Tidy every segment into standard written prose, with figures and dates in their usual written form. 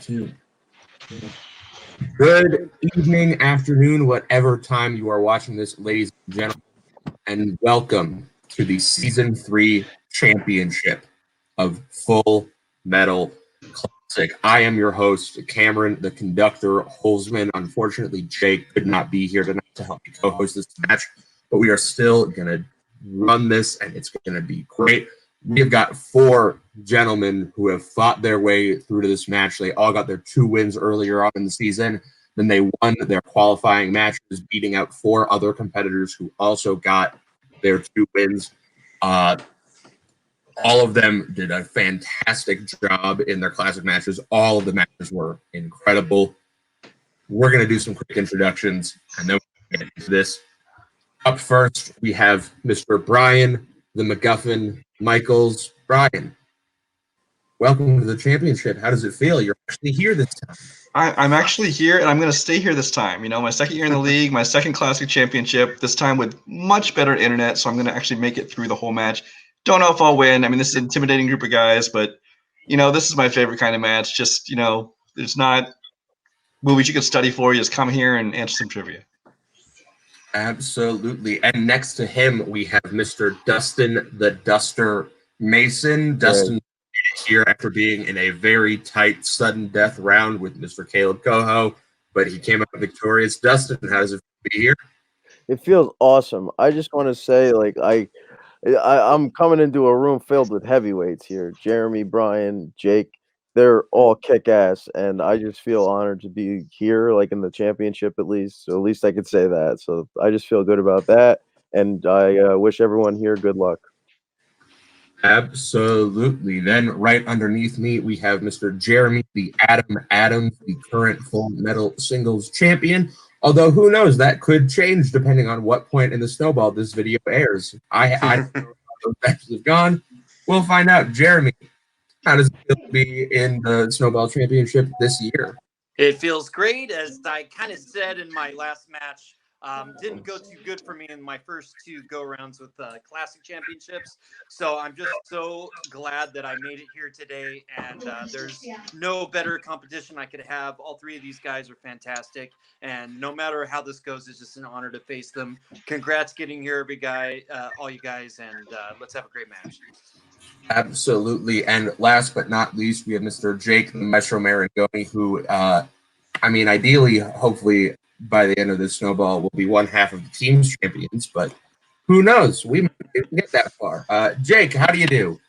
Two. Good evening, afternoon, whatever time you are watching this, ladies and gentlemen, and welcome to the Season 3 Championship of Full Metal Classic. I am your host, Cameron, the conductor, Holzman. Unfortunately, Jake could not be here tonight to help me co-host this match, but we are still going to run this, and it's going to be great. We have got four gentlemen who have fought their way through to this match. They all got their 2 wins earlier on in the season. Then they won their qualifying matches, beating out 4 other competitors who also got their 2 wins. All of them did a fantastic job in their classic matches. All of the matches were incredible. We're going to do some quick introductions, and then we're going to get into this. Up first, we have Mr. Brian, the MacGuffin Michaels. Brian, welcome to the championship. How does it feel? You're actually here this time. I'm actually here, and I'm going to stay here this time. You know, my second year in the league, my second classic championship, this time with much better internet, so I'm going to actually make it through the whole match. Don't know if I'll win. I mean, this is an intimidating group of guys, but, you know, this is my favorite kind of match. Just, you know, there's not movies you could study for. You just come here and answer some trivia. Absolutely. And next to him, we have Mr. Dustin the Duster Mason. Dustin is here after being in a very tight sudden death round with Mr. Caleb Coho, but he came out victorious. Dustin, how does it feel to be here? It feels awesome. I just want to say, like, I'm coming into a room filled with heavyweights here. Jeremy, Brian, Jake, they're all kick-ass, and I just feel honored to be here, like in the championship at least. So at least I could say that. So I just feel good about that, and I wish everyone here good luck. Absolutely. Then right underneath me, we have Mr. Jeremy, the Adam Adams, the current Full Metal Singles champion. Although, who knows, that could change depending on what point in the Snowball this video airs. I don't know how those matches have gone. We'll find out. Jeremy, how does it feel to be in the Snowball Championship this year? It feels great. As I kind of said in my last match, didn't go too good for me in my first 2 go-rounds with Classic Championships. So I'm just so glad that I made it here today, and there's no better competition I could have. All 3 of these guys are fantastic, and no matter how this goes, it's just an honor to face them. Congrats getting here, all you guys, and let's have a great match. Absolutely. And last but not least, we have Mr. Jake Metro Marangoni, who, I mean, ideally, hopefully, by the end of this Snowball, will be one half of the team's champions, but who knows? We might get that far. Jake, how do you do?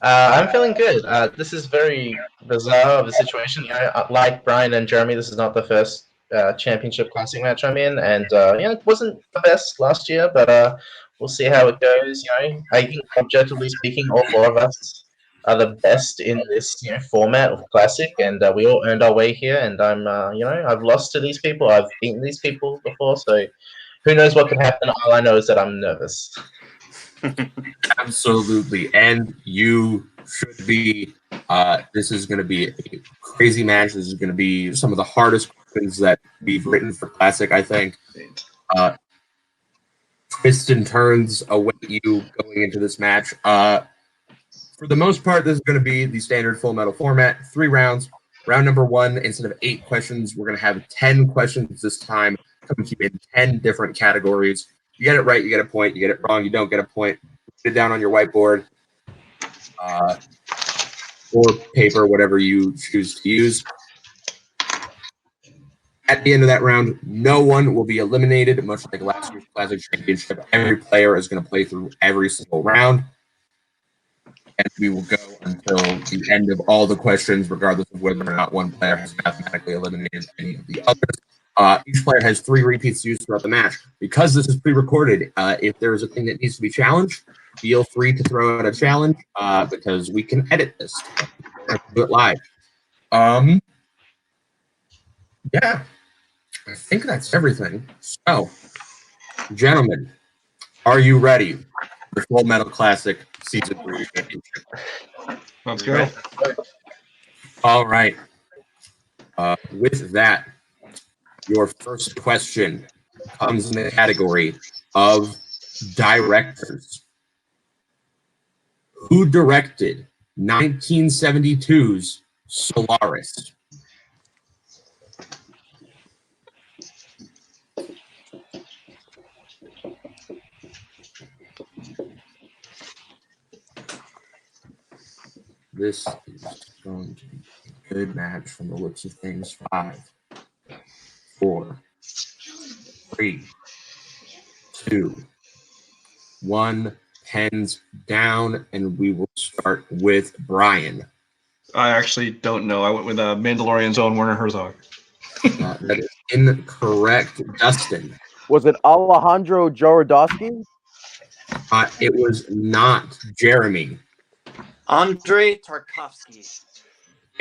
I'm feeling good. This is very bizarre of a situation. You know, like Brian and Jeremy, this is not the first championship classic match I'm in, and it wasn't the best last year, but we'll see how it goes. You know, I think objectively speaking, all 4 of us are the best in this format of classic, and we all earned our way here. And I'm I've lost to these people, I've beaten these people before, so who knows what could happen. All I know is that I'm nervous. Absolutely, and you should be. This is going to be a crazy match. This is going to be some of the hardest questions that we've written for Classic, I think. Twists and turns await you going into this match. For the most part, this is going to be the standard Full Metal format. 3 rounds. Round number 1, instead of 8 questions, we're going to have 10 questions this time, coming to you in 10 different categories. You get it right, you get a point. You get it wrong, you don't get a point. Put it down on your whiteboard or paper, whatever you choose to use. At the end of that round, no one will be eliminated, much like last year's Classic Championship. Every player is going to play through every single round. And we will go until the end of all the questions, regardless of whether or not one player has mathematically eliminated any of the others. Each player has 3 repeats to use throughout the match. Because this is pre-recorded, if there is a thing that needs to be challenged, feel free to throw out a challenge, because we can edit this. Do it live. Yeah, I think that's everything. So, gentlemen, are you ready for Full Metal Classic Season 3 Championship? Let's go. All right. With that, your first question comes in the category of directors. Who directed 1972's Solaris? This is going to be a good match from the looks of things. 5, 4, 3, 2, 1. Pens down, and we will start with Brian. I actually don't know. I went with Mandalorian's own Werner Herzog. That is incorrect. Dustin. Was it Alejandro Jodorowsky? It was not. Jeremy. Andrei Tarkovsky.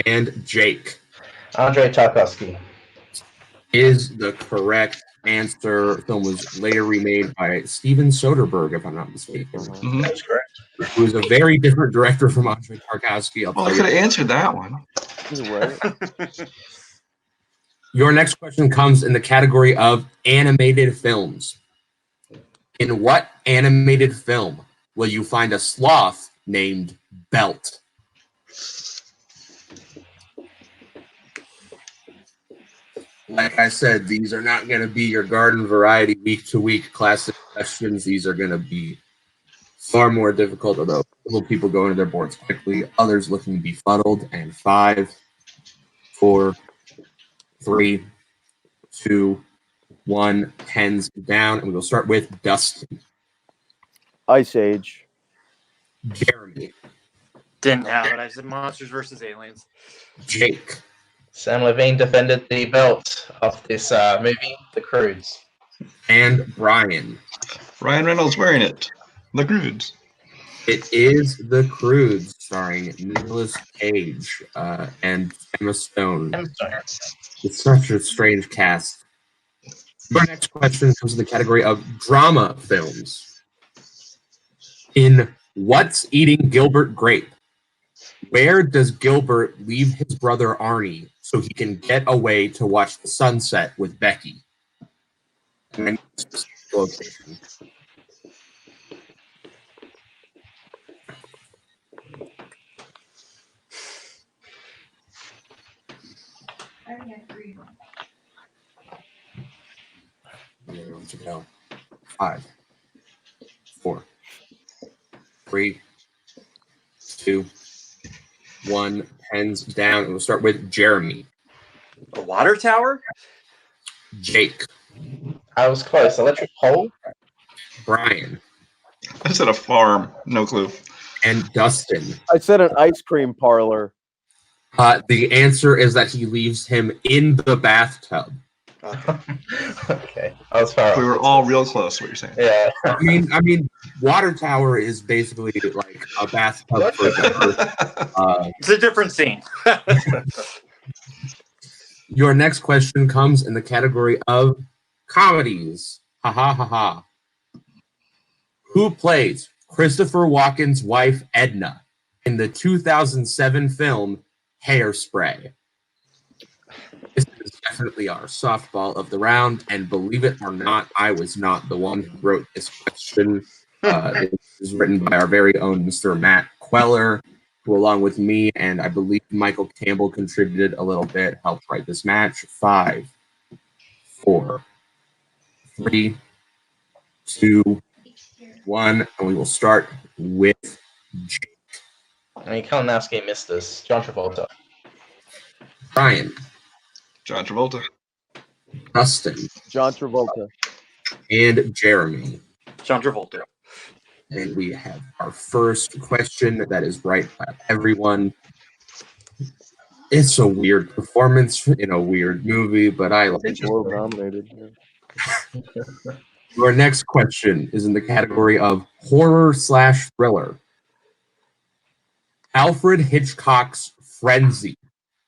And Jake. Andrei Tarkovsky. Is the correct answer. The film was later remade by Steven Soderbergh, if I'm not mistaken. Mm-hmm. That's correct. Who was a very different director from Andrei Tarkovsky. Well, I could have answered that one. Right. Your next question comes in the category of animated films. In what animated film will you find a sloth named Belt? Like I said, these are not going to be your garden variety week-to-week classic questions. These are going to be far more difficult, although little people go into their boards quickly, others looking befuddled. And 5, 4, 3, 2, 1, pens down, and we will start with Dustin. Ice Age. Jeremy. Didn't have it. I said Monsters vs. Aliens. Jake. Sam Levine defended the belt of this movie, The Croods. And Brian. Ryan Reynolds wearing it. The Croods. It is The Croods, starring Nicolas Cage and Emma Stone. It's such a strange cast. Our next question comes in the category of drama films. In What's Eating Gilbert Grape? Where does Gilbert leave his brother Arnie so he can get away to watch the sunset with Becky? And then location. We're going to go 5, 4, 3, 2, 1. Pens down, and we'll start with Jeremy. A water tower? Jake. I was close. Electric pole? Brian. I said a farm. No clue. And Dustin. I said an ice cream parlor. The answer is that he leaves him in the bathtub. Okay. I was far We were all real close, what you're saying. Yeah. I mean, water tower is basically like a bathtub for It's a different scene. Your next question comes in the category of comedies. Ha ha ha ha. Who plays Christopher Walken's wife Edna in the 2007 film Hairspray? This is definitely our softball of the round, and believe it or not, I was not the one who wrote this question. It was written by our very own Mr. Matt Queller, who, along with me and I believe Michael Campbell, contributed a little bit, helped write this match. 5, 4, 3, 2, 1, and we will start with Jake. I mean, Kalinowski missed this. John Travolta. Brian. John Travolta. Dustin. John Travolta. And Jeremy. John Travolta. And we have our first question that is right by everyone. It's a weird performance in a weird movie, but I like it. World nominated. Yeah. Your next question is in the category of horror/thriller. Alfred Hitchcock's Frenzy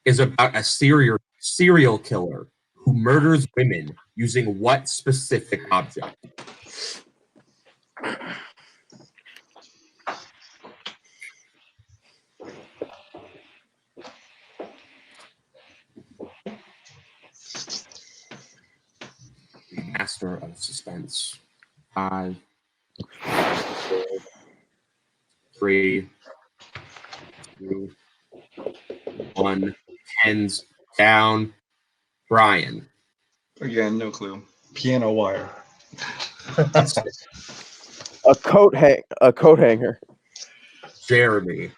is about a serial killer who murders women using what specific object? Master of suspense. 5, 4, 3, 2, 1. Pens down. Brian. Again, no clue. Piano wire. A coat hanger. Jeremy.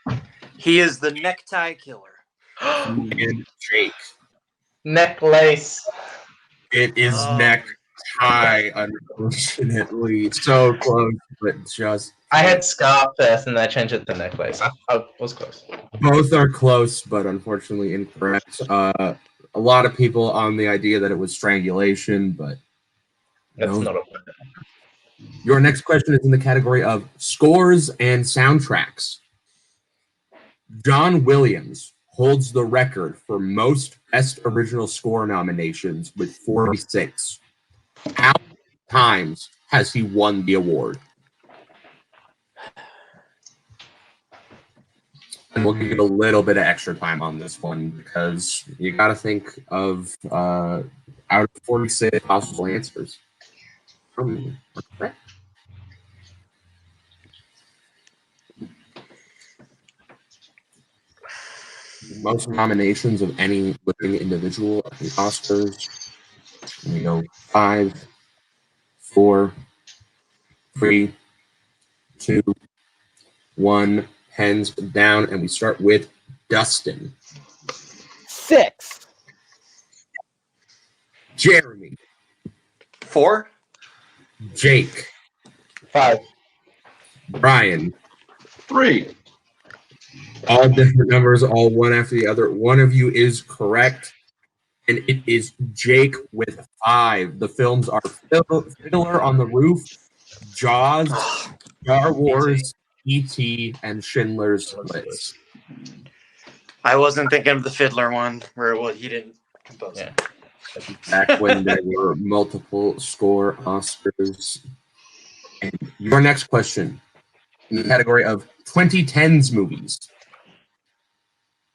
He is the necktie killer. And Jake. Necklace. It is necktie, unfortunately. So close, but just. I had scarf first, and I changed it to necklace. I was close. Both are close, but unfortunately incorrect. A lot of people on the idea that it was strangulation, but That's no. not a. Your next question is in the category of scores and soundtracks. John Williams holds the record for most Best Original Score nominations with 46. How many times has he won the award? And we'll give you a little bit of extra time on this one because you got to think of out of 46 possible answers. Most nominations of any living individual at the Oscars. We go 5, 4, 3, 2, 1. Hands down, and we start with Dustin. 6. Jeremy. 4. Jake. 5. Brian. 3. All different numbers, all one after the other. One of you is correct, and it is Jake with 5. The films are Fiddler on the Roof, Jaws, Star Wars, E.T., and Schindler's List. I wasn't thinking of the Fiddler one where he didn't compose it. Back when there were multiple score Oscars. And your next question in the category of 2010s movies.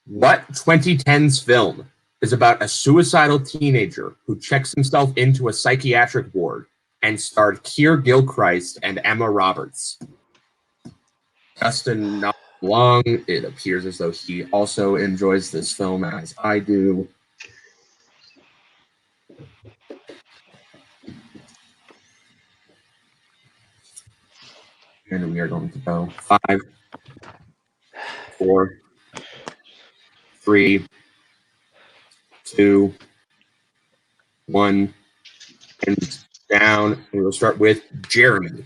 What 2010s film is about a suicidal teenager who checks himself into a psychiatric ward and starred Keir Gilchrist and Emma Roberts? Dustin not long. It appears as though he also enjoys this film as I do. And we are going to go 5, 4, 3, 2, 1, and down. We will start with Jeremy.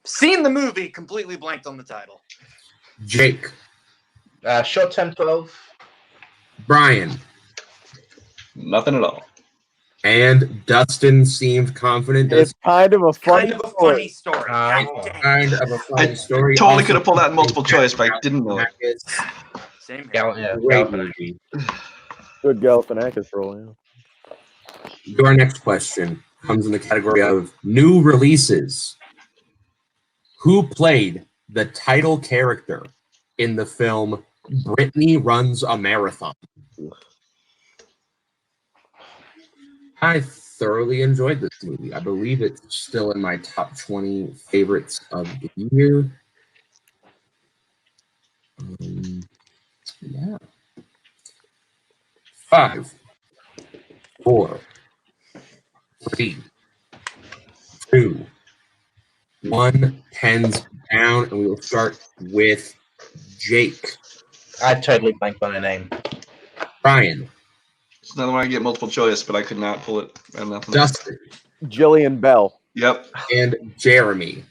Seen the movie, completely blanked on the title. Jake. Short Term 12. Brian. Nothing at all. And Dustin seemed confident. It's kind of a funny funny story. Kind of a funny story. Totally could have pulled out in multiple choice, but I didn't know it. Same here. Great movie. Good Galifianakis role. Yeah. Your next question comes in the category of new releases. Who played the title character in the film Brittany Runs a Marathon? I thoroughly enjoyed this movie. I believe it's still in my top 20 favorites of the year. Yeah. 5, 4, 3, 2, 1. Pens down, and we will start with Jake. I totally blanked on her name. Brian. It's another one I get multiple choice, but I could not pull it. Dustin. Jillian Bell. Yep. And Jeremy.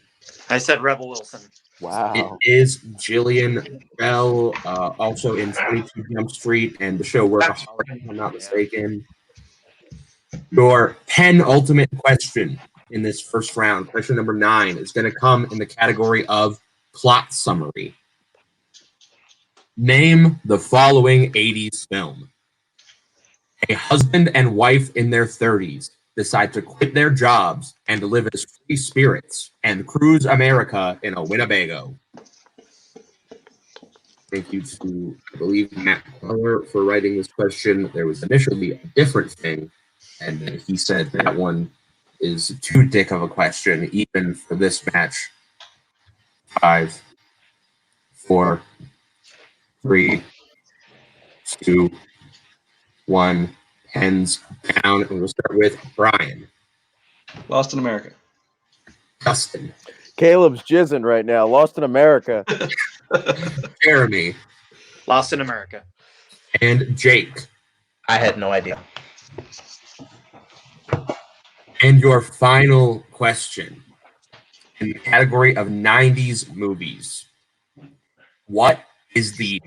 I said Rebel Wilson. Wow. It is Jillian Bell, also in 22 Jump Street and the show Workaholic, if I'm not mistaken. Your penultimate question in this first round, question number 9, is going to come in the category of plot summary. Name the following 80s film. A husband and wife in their 30s decide to quit their jobs and live as free spirits and cruise America in a Winnebago. Thank you to, I believe, Matt Keller for writing this question. There was initially a different thing, and then he said that one is too dick of a question, even for this match. 5, 4, 3, 2, 1. Hands down, and we'll start with Brian. Lost in America. Dustin. Caleb's jizzing right now. Lost in America. Jeremy. Lost in America. And Jake. I had no idea. And your final question in the category of 90s movies. What is the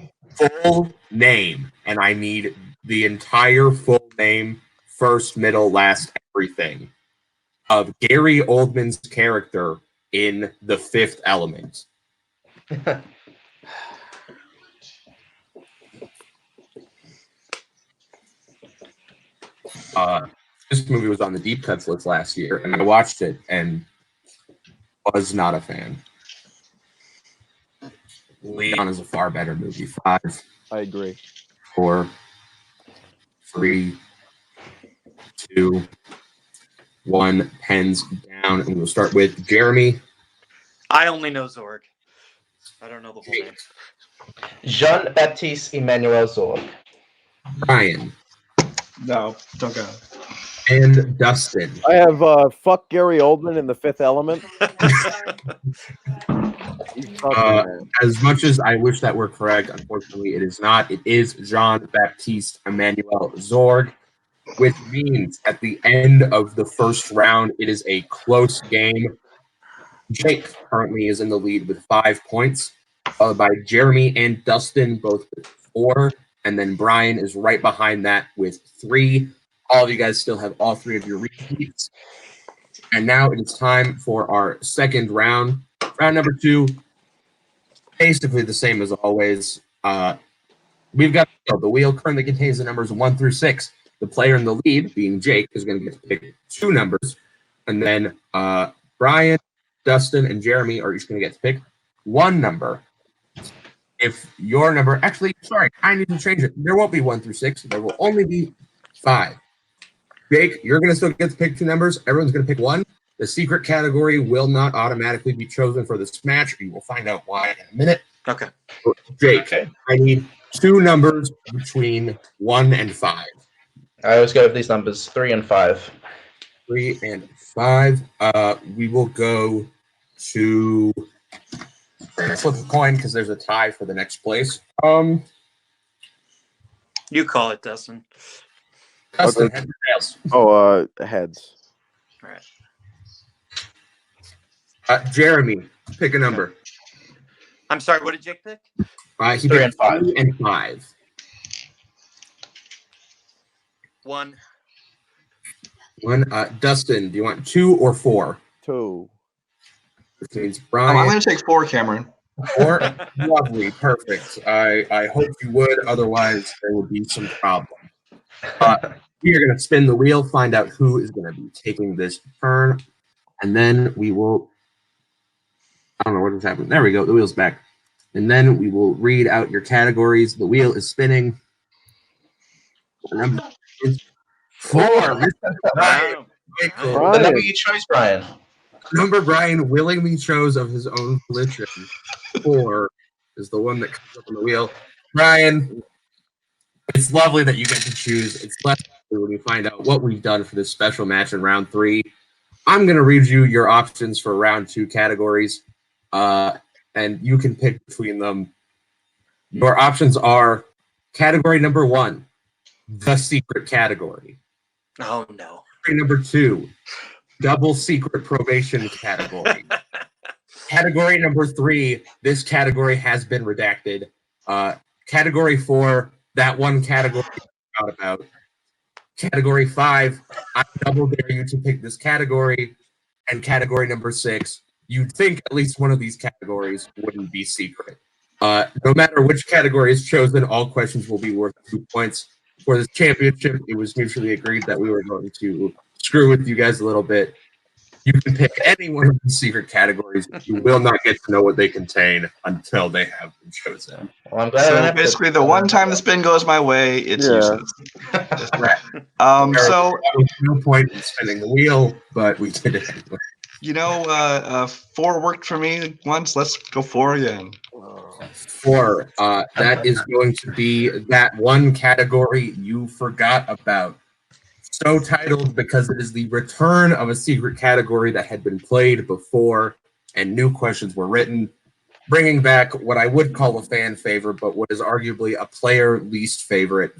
full name? And I need the entire full name, first, middle, last, everything, of Gary Oldman's character in The Fifth Element. This movie was on the deep cuts list last year, and I watched it and was not a fan. Leon is a far better movie. 5. I agree. 4, 3, 2, 1. Pens down, and we'll start with Jeremy. I only know Zorg. I don't know the whole name. Jean-Baptiste Emmanuel Zorg. Brian. No, don't go. And Dustin. I have fuck Gary Oldman in The Fifth Element. As much as I wish that were correct, unfortunately it is not. It is Jean-Baptiste Emmanuel Zorg, which means at the end of the first round, it is a close game. Jake currently is in the lead with 5 points, followed by Jeremy and Dustin, both with 4, and then Brian is right behind that with 3. All of you guys still have all 3 of your repeats. And now it is time for our second round. Round number 2, basically the same as always. We've got the wheel currently contains the numbers 1 through 6. The player in the lead, being Jake, is going to get to pick 2 numbers. And then Brian, Dustin, and Jeremy are each going to get to pick 1 number. If your number, actually, sorry, I need to change it. There won't be 1 through 6. There will only be 5. Jake, you're going to still get to pick 2 numbers. Everyone's going to pick 1. The secret category will not automatically be chosen for this match. You will find out why in a minute. Okay. Jake, Okay. I need 2 numbers between 1 and 5. I always go with these numbers, 3 and 5. 3 and 5. We will go to flip a coin because there's a tie for the next place. You call it, Dustin. Dustin, Okay. heads or tails? Oh, heads. All right. Jeremy, pick a number. I'm sorry, what did Jake pick? He 3 picked and 5. 3 and 5. 1. 1. Dustin, do you want 2 or 4? 2. Which means I'm Brian. going to take 4, Cameron. 4. Lovely, perfect. I hope you would. Otherwise, there would be some problem. We are going to spin the wheel, find out who is going to be taking this turn, and then we will. I don't know what is happening. There we go. The wheel's back. And then we will read out your categories. The wheel is spinning. The number is 4. Mr. Brian. The number you chose, Brian. Number Brian willingly chose of his own volition. 4 is the one that comes up on the wheel. Brian, it's lovely that you get to choose. It's less lovely when you find out what we've done for this special match in round 3. I'm going to read you your options for round 2 categories. And you can pick between them. Your options are category number 1, the secret category. Oh, no. Category number 2, double secret probation category. Category number 3, this category has been redacted. Category 4, that one category you forgot about. Category 5, I double dare you to pick this category. And category number 6, you'd think at least one of these categories wouldn't be secret. No matter which category is chosen, all questions will be worth 2 points. For this championship, it was mutually agreed that we were going to screw with you guys a little bit. You can pick any one of these secret categories. You will not get to know what they contain until they have been chosen. Well, I'm glad I don't So have to- basically, the one time the spin goes my way, it's Yeah. useless. There was no point in spinning the wheel, but we did it anyway. 4 worked for me once. Let's go 4 again. 4, that is going to be that one category you forgot about. So titled because it is the return of a secret category that had been played before and new questions were written. bringing back what I would call a fan favorite, but what is arguably a player least favorite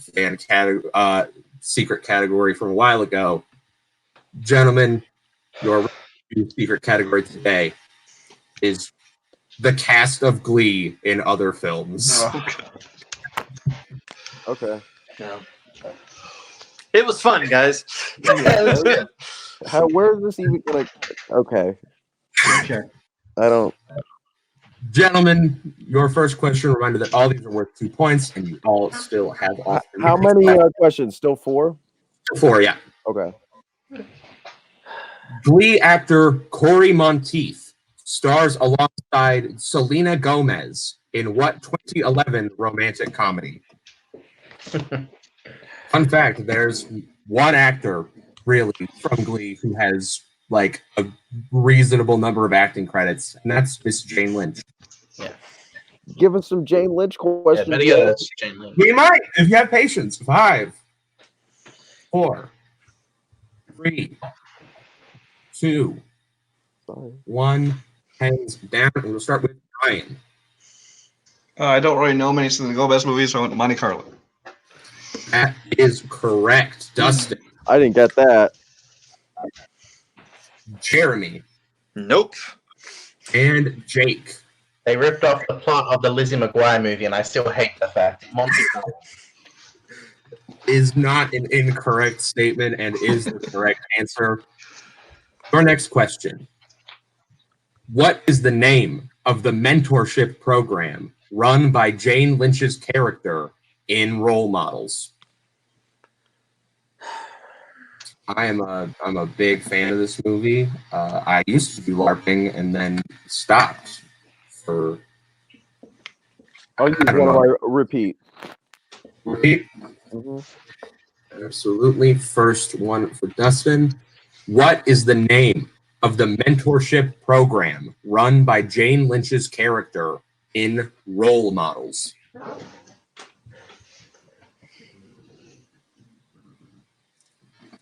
secret category from a while ago. Gentlemen, your secret category today is the cast of Glee in other films. Oh, Okay. Yeah. It was fun, guys. Where is this even gonna? Okay. okay. I don't. Gentlemen, your first question, reminder that all these are worth 2 points, and you all still have all three. How many questions? Still 4? 4, yeah. Okay. Glee actor Corey Monteith stars alongside Selena Gomez in what 2011 romantic comedy? Fun fact, there's one actor, really, from Glee who has, like, a reasonable number of acting credits, and that's Miss Jane Lynch. Yeah. Give us some Jane Lynch questions. better get that's Jane Lynch. We might, if you have patience. 5, 4, 3, 2, 1. Hands down, and we'll start with Brian. I don't really know many Selena Gomez movies, so I went to Monte Carlo. That is correct. Dustin. I didn't get that. Jeremy. Nope. And Jake. They ripped off the plot of the Lizzie McGuire movie, and I still hate the fact. Monty Carlo is not an incorrect statement and is the correct answer. Your next question. What is the name of the mentorship program run by Jane Lynch's character in Role Models? I'm a big fan of this movie. I used to do LARPing and then stopped for. I'll use one of my repeat. Repeat. Mm-hmm. Absolutely. First one for Dustin. What is the name of the mentorship program run by Jane Lynch's character in Role Models?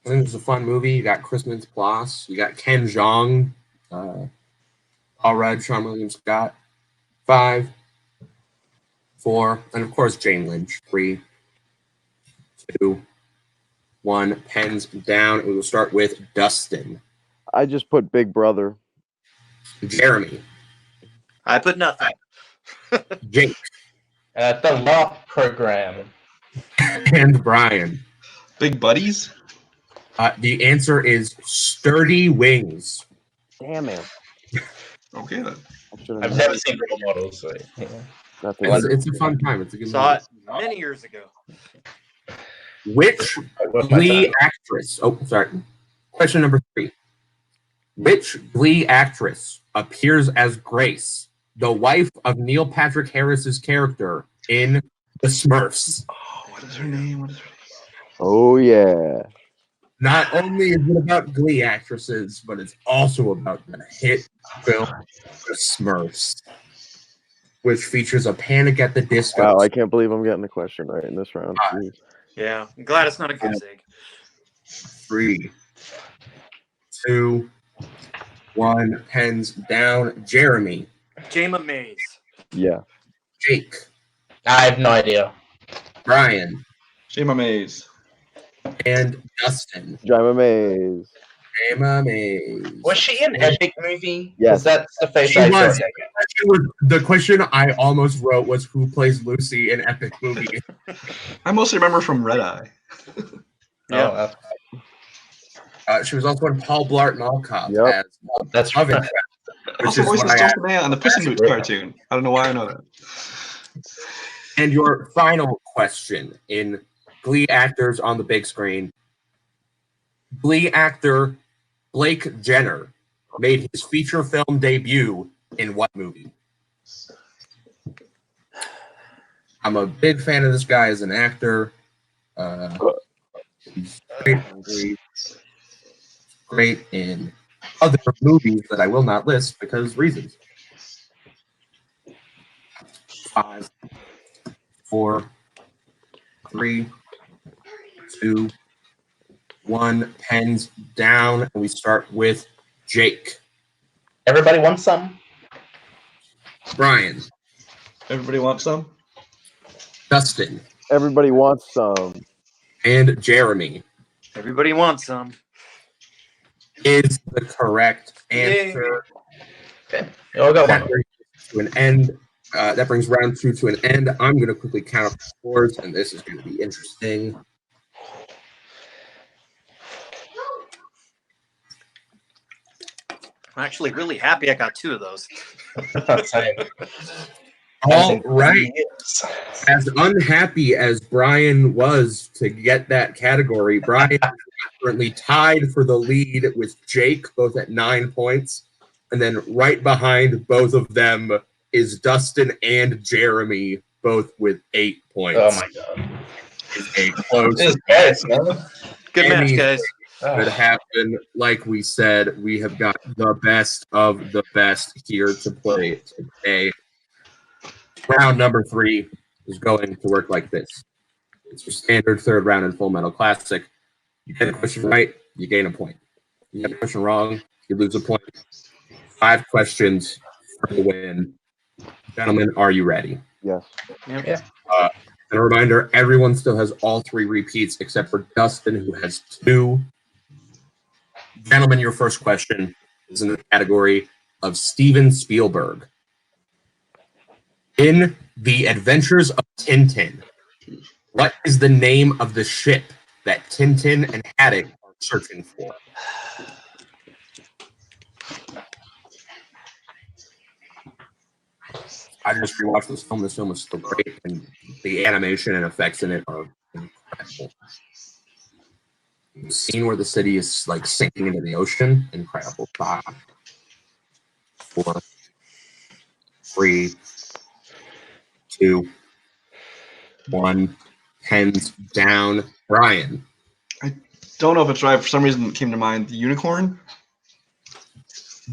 I think it's a fun movie. You got Christmas Ploss. You got Ken Jeong, Paul Rudd, Sean William Scott. 5, 4, and of course Jane Lynch. 3, 2, 1. Pens down. We will start with Dustin. I just put Big Brother. Jeremy. I put nothing. Jake. the LARP program. And Brian. Big Buddies? The answer is Sturdy Wings. Damn it. Okay, then. I've never seen Role Models. So, yeah. It's a fun time. It's a good Saw movie. it many years ago. Which Glee actress? Oh, sorry. Question number 3. Which Glee actress appears as Grace, the wife of Neil Patrick Harris's character in The Smurfs? Oh, what is her name? Oh, yeah. Not only is it about Glee actresses, but it's also about the hit film The Smurfs, which features a Panic at the Disco. Wow, I can't believe I'm getting the question right in this round. Jeez. Yeah, I'm glad it's not a goose egg. 3, 2, 1. Pens down. Jeremy. Jama Mays. Yeah. Jake. I have no idea. Brian. Jama Mays. And Dustin. Jima Mays. Jama Mays. Was she in Epic Movie? Yes. That's the face She I was. saw. The question I almost wrote was who plays Lucy in Epic Movie. I mostly remember from Red Eye. Yeah. She was also in Paul Blart Mall Cop Yep. as That's love right. interest, which Also is voiced what I Dustin asked. Man on the Puss in Boots cartoon. I don't know why I know that. And your final question in Glee actors on the big screen. Glee actor Blake Jenner made his feature film debut in what movie? I'm a big fan of this guy as an actor. He's great in other movies that I will not list because reasons. 5, 4, 3, 2, 1. Pens down. And we start with Jake. Everybody wants some? Brian. Everybody wants some? Dustin. Everybody wants some. And Jeremy. Everybody wants some. Is the correct answer. Okay. You all got That one. brings us to an end. That brings round 2 to an end. I'm going to quickly count up the scores, and this is going to be interesting. I'm actually really happy I got 2 of those. Same. All right. As unhappy as Brian was to get that category, Brian is currently tied for the lead with Jake, both at 9 points. And then right behind both of them is Dustin and Jeremy, both with 8 points. Oh my god. It's a close. This is bad, man. Good match, guys. Could happen. Like we said, we have got the best of the best here to play today. Round number 3 is going to work like this. It's your standard third round in Full Metal Classic. You get a question right, you gain a point. You get a question wrong, you lose a point. 5 questions for the win. Gentlemen, are you ready? Yes. Yeah. And a reminder, everyone still has all 3 repeats except for Dustin, who has 2. Gentlemen, your first question is in the category of Steven Spielberg. In The Adventures of Tintin, what is the name of the ship that Tintin and Haddock are searching for? I just rewatched this film. This film is so great, and the animation and effects in it are incredible. The scene where the city is like sinking into the ocean, incredible. 5, 4, 3, 2, 1. Hands down. Brian. Don't know if it's right. For some reason, it came to mind the unicorn.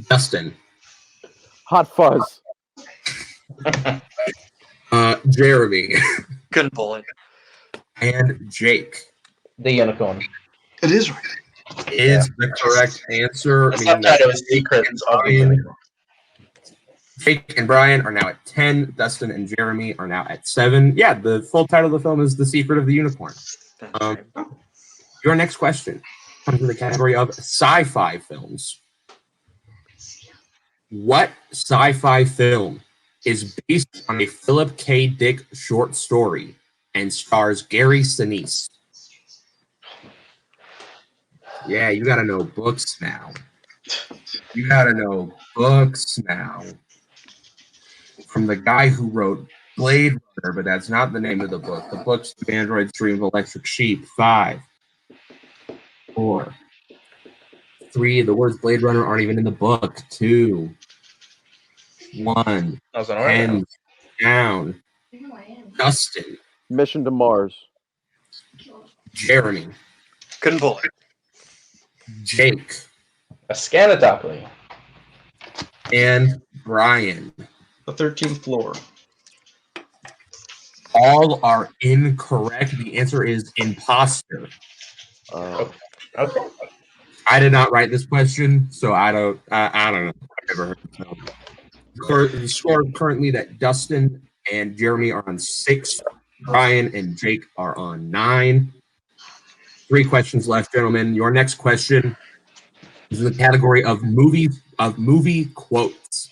Dustin. Hot Fuzz. Jeremy. Couldn't pull it. And Jake. The unicorn. It is right. Is the correct answer. The subtitle is Secrets of the Unicorn. Jake and Brian are now at 10. Dustin and Jeremy are now at 7. Yeah, the full title of the film is The Secret of the Unicorn. Your next question comes in the category of sci-fi films. What sci-fi film is based on a Philip K. Dick short story and stars Gary Sinise? Yeah, you gotta know books now. You gotta know books now. From the guy who wrote Blade Runner, but that's not the name of the book. The book's The Android's Dream of Electric Sheep. 5, 4, 3. The words Blade Runner aren't even in the book. 2, 1. Hands down. Dustin. Mission to Mars. Jeremy. Couldn't pull it. Jake. A Scanadopoly. And Brian. The 13th floor. All are incorrect. The answer is imposter. Okay. I did not write this question, so I don't know. I've never heard of it. The score currently that Dustin and Jeremy are on 6. Brian and Jake are on 9. 3 questions left, gentlemen. Your next question is in the category of movie quotes.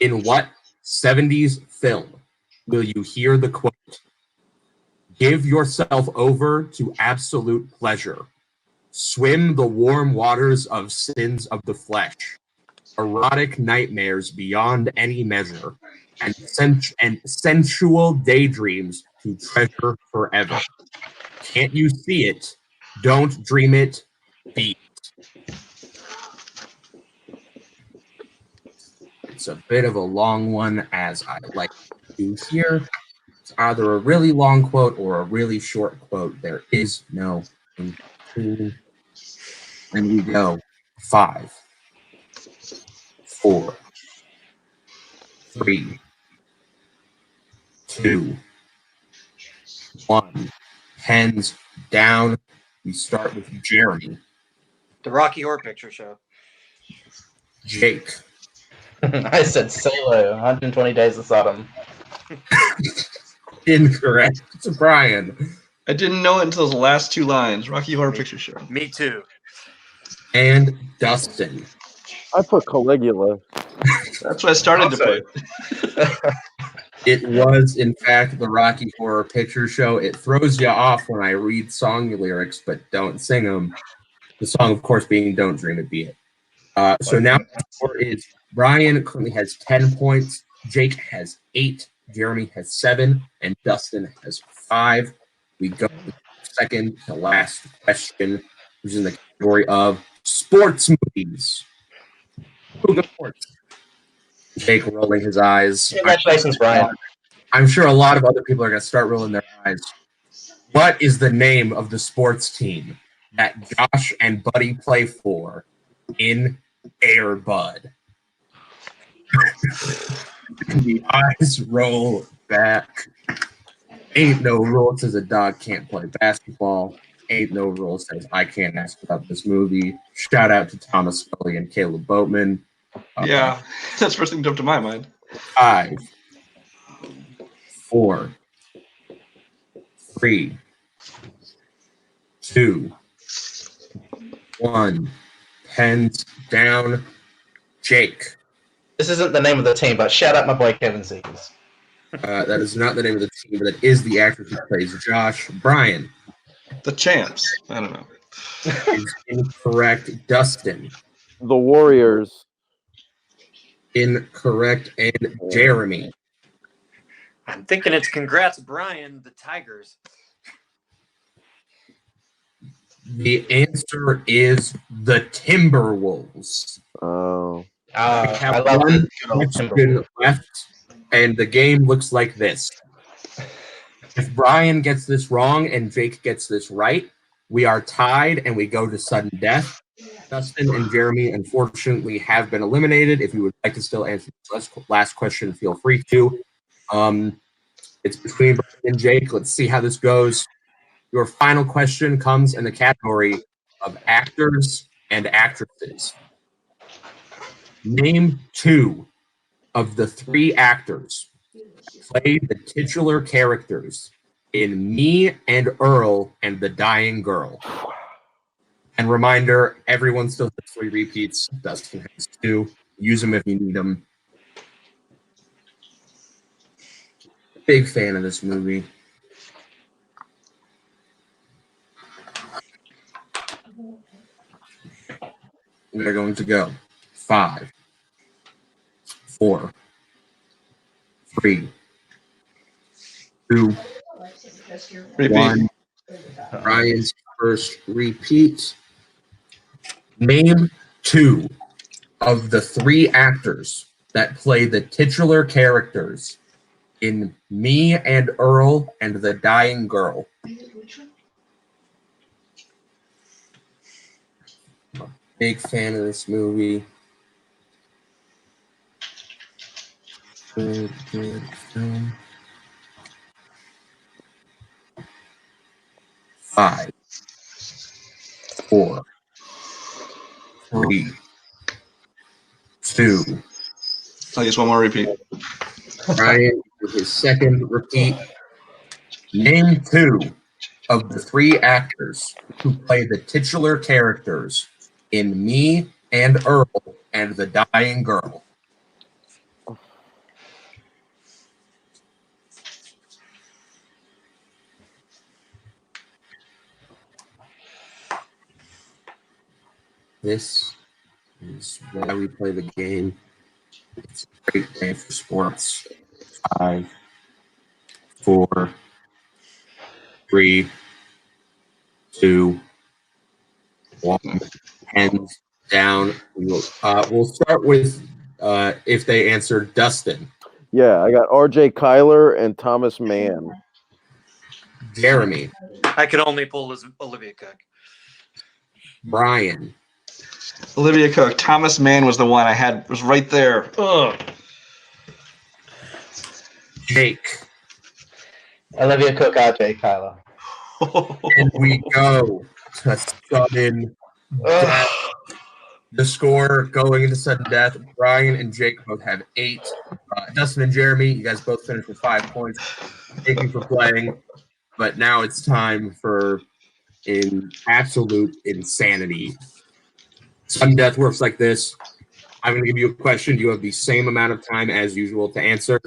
In what 70s film will you hear the quote, "Give yourself over to absolute pleasure. Swim the warm waters of sins of the flesh. Erotic nightmares beyond any measure. And sensual daydreams to treasure forever. Can't you see it? Don't dream it. Be it." It's a bit of a long one, as I like to do here. It's either a really long quote or a really short quote. There is no in between. And we go 5, 4, 3, 2, 1. Hands down. We start with Jeremy. The Rocky Horror Picture Show. Jake. I said Salo, 120 Days of Sodom. Incorrect. It's Brian. I didn't know it until the last two lines. Rocky Horror Picture Show. Me too. And Dustin. I put Caligula. That's what I started to Also- put. It was, in fact, the Rocky Horror Picture Show. It throws you off when I read song lyrics, but don't sing them. The song, of course, being Don't Dream It, Be It. So now the score is Brian currently has 10 points, Jake has 8, Jeremy has 7, and Dustin has 5. We go to the second to last question, which is in the category of sports movies. Who goes first? Jake rolling his eyes. Congratulations, Brian. I'm sure a lot of other people are going to start rolling their eyes. What is the name of the sports team that Josh and Buddy play for in Air Bud? The eyes roll back. Ain't no rule says a dog can't play basketball. Ain't no rule says I can't ask about this movie. Shout out to Thomas Scully and Caleb Boatman. Yeah, that's the first thing that jumped to my mind. 5, 4, 3, 2, 1. Pens down. Jake. This isn't the name of the team, but shout out my boy Kevin Zegers. That is not the name of the team, but it is the actor who plays Josh. Brian. The Champs. I don't know. Is incorrect. Dustin. The Warriors. Incorrect. And Jeremy. I'm thinking it's Congrats, Brian, the Tigers. The answer is the Timberwolves. Oh. We have I love one the good old question Timberwolves. left, and the game looks like this. If Brian gets this wrong and Jake gets this right, we are tied and we go to sudden death. Dustin and Jeremy, unfortunately, have been eliminated. If you would like to still answer this last question, feel free to. It's between Brian and Jake. Let's see how this goes. Your final question comes in the category of actors and actresses. Name 2 of the 3 actors that played the titular characters in Me and Earl and the Dying Girl. And reminder, everyone still has 3 repeats. Dustin has 2. Use them if you need them. Big fan of this movie. We're going to go 5, 4, 3, 2, Repeat. 1. Brian's first repeat. Name 2 of the 3 actors that play the titular characters in Me and Earl and the Dying Girl. Big fan of this movie. Good film. 5, 4, 3, 2. I guess one more repeat. Brian with his second repeat. Name 2 of the 3 actors who play the titular characters in Me and Earl and the Dying Girl. This is why we play the game. It's a great day for sports. 5, 4, 3, 2, 1. Hands down. We'll start with if they answer Dustin. Yeah, I got R.J. Kyler and Thomas Mann. Jeremy. I could only pull Olivia Cook. Brian. Olivia Cook. Thomas Mann was the one I had. Was right there. Ugh. Jake. Olivia Cook, RJ Kyler. And we go to sudden death. The score going into sudden death, Brian and Jake both have 8. Dustin and Jeremy, you guys both finished with 5 points. Thank you for playing. But now it's time for absolute insanity. Sudden death works like this. I'm going to give you a question. You have the same amount of time as usual to answer.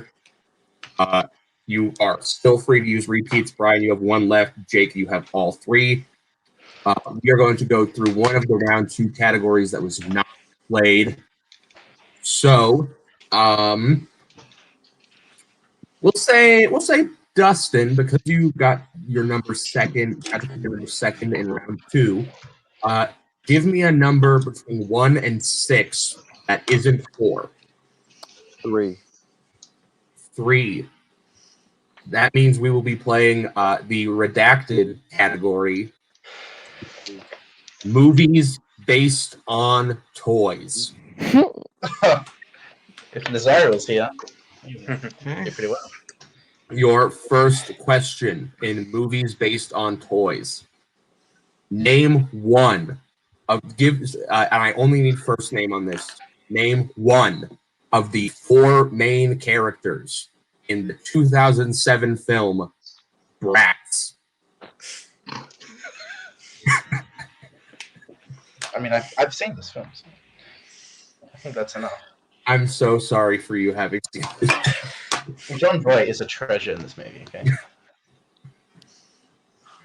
You are still free to use repeats. Brian, you have 1 left. Jake, you have all 3. We are going to go through one of the round 2 categories that was not played. So, we'll say Dustin, because you got your number second in round 2. Give me a number between 1 and 6 that isn't 4. 3. 3. That means we will be playing the redacted category. Movies based on toys. If Nazar was here, you did pretty well. Your first question in movies based on toys. Name one of and I only need first name on this. Name one of the 4 main characters in the 2007 film Bratz. I mean, I've seen this film, so I think that's enough. I'm so sorry for you having seen this. John Boy is a treasure in this movie, okay?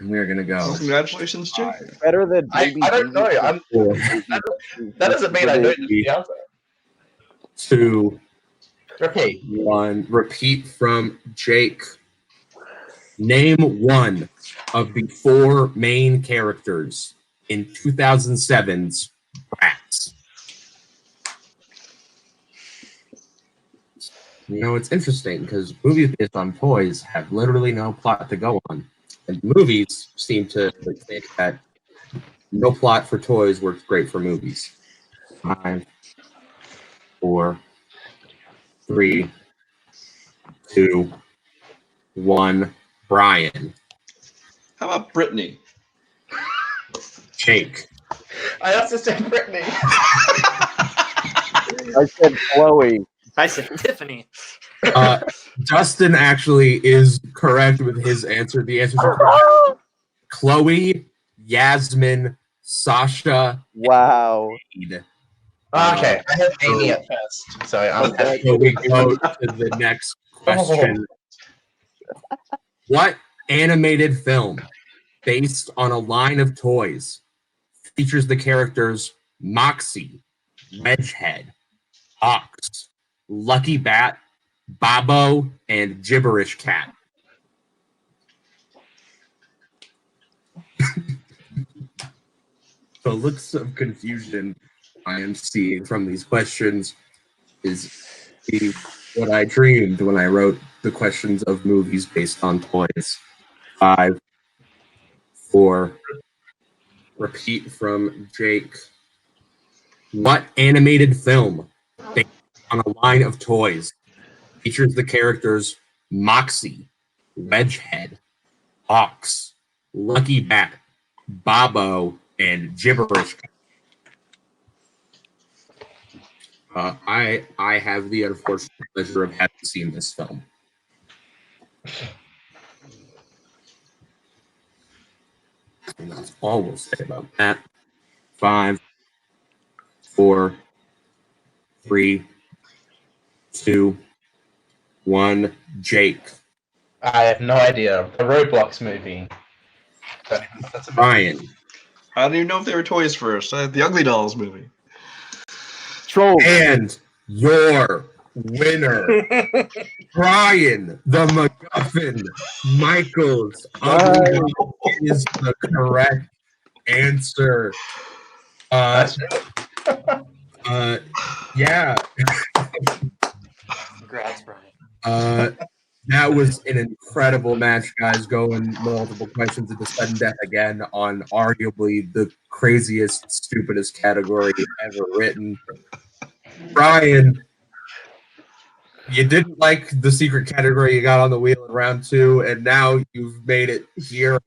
And we're going to go. Well, congratulations, Jake. Better than I don't know. That doesn't mean I know the answer. 2, Repeat. 1. Repeat from Jake. Name one of the 4 main characters in 2007's Bratz. You know, it's interesting because movies based on toys have literally no plot to go on. And movies seem to think that no plot for toys works great for movies. 5, 4, 3, 2, 1. Brian. How about Brittany? Jake. I also said Brittany. I said Chloe. I said Tiffany. Dustin actually is correct with his answer. The answers are Chloe, Yasmin, Sasha. Wow. Jade. Okay, I had Amy at first, so I'm happy. So we go to the next question. What animated film based on a line of toys features the characters Moxie, Wedgehead, Ox, Lucky Bat, Babbo, and Gibberish Cat? The looks of confusion I am seeing from these questions is what I dreamed when I wrote the questions of movies based on toys. 5, 4. Repeat from Jake. What animated film based on a line of toys features the characters Moxie, Wedgehead, Ox, Lucky Bat, Babbo, and Gibberish Cat? I have the unfortunate pleasure of having seen this film. And that's all we'll say about that. 5, 4, 3, 2, 1. Jake. I have no idea. The Roblox movie. That's a Brian. I don't even know if they were toys first. I had the Ugly Dolls movie. Troll. And your winner, Brian the MacGuffin Michaels, is the correct answer. Yeah. Congrats, Brian. That was an incredible match, guys, going multiple questions into sudden death again on arguably the craziest, stupidest category ever written. Brian, you didn't like the secret category you got on the wheel in round 2, and now you've made it here.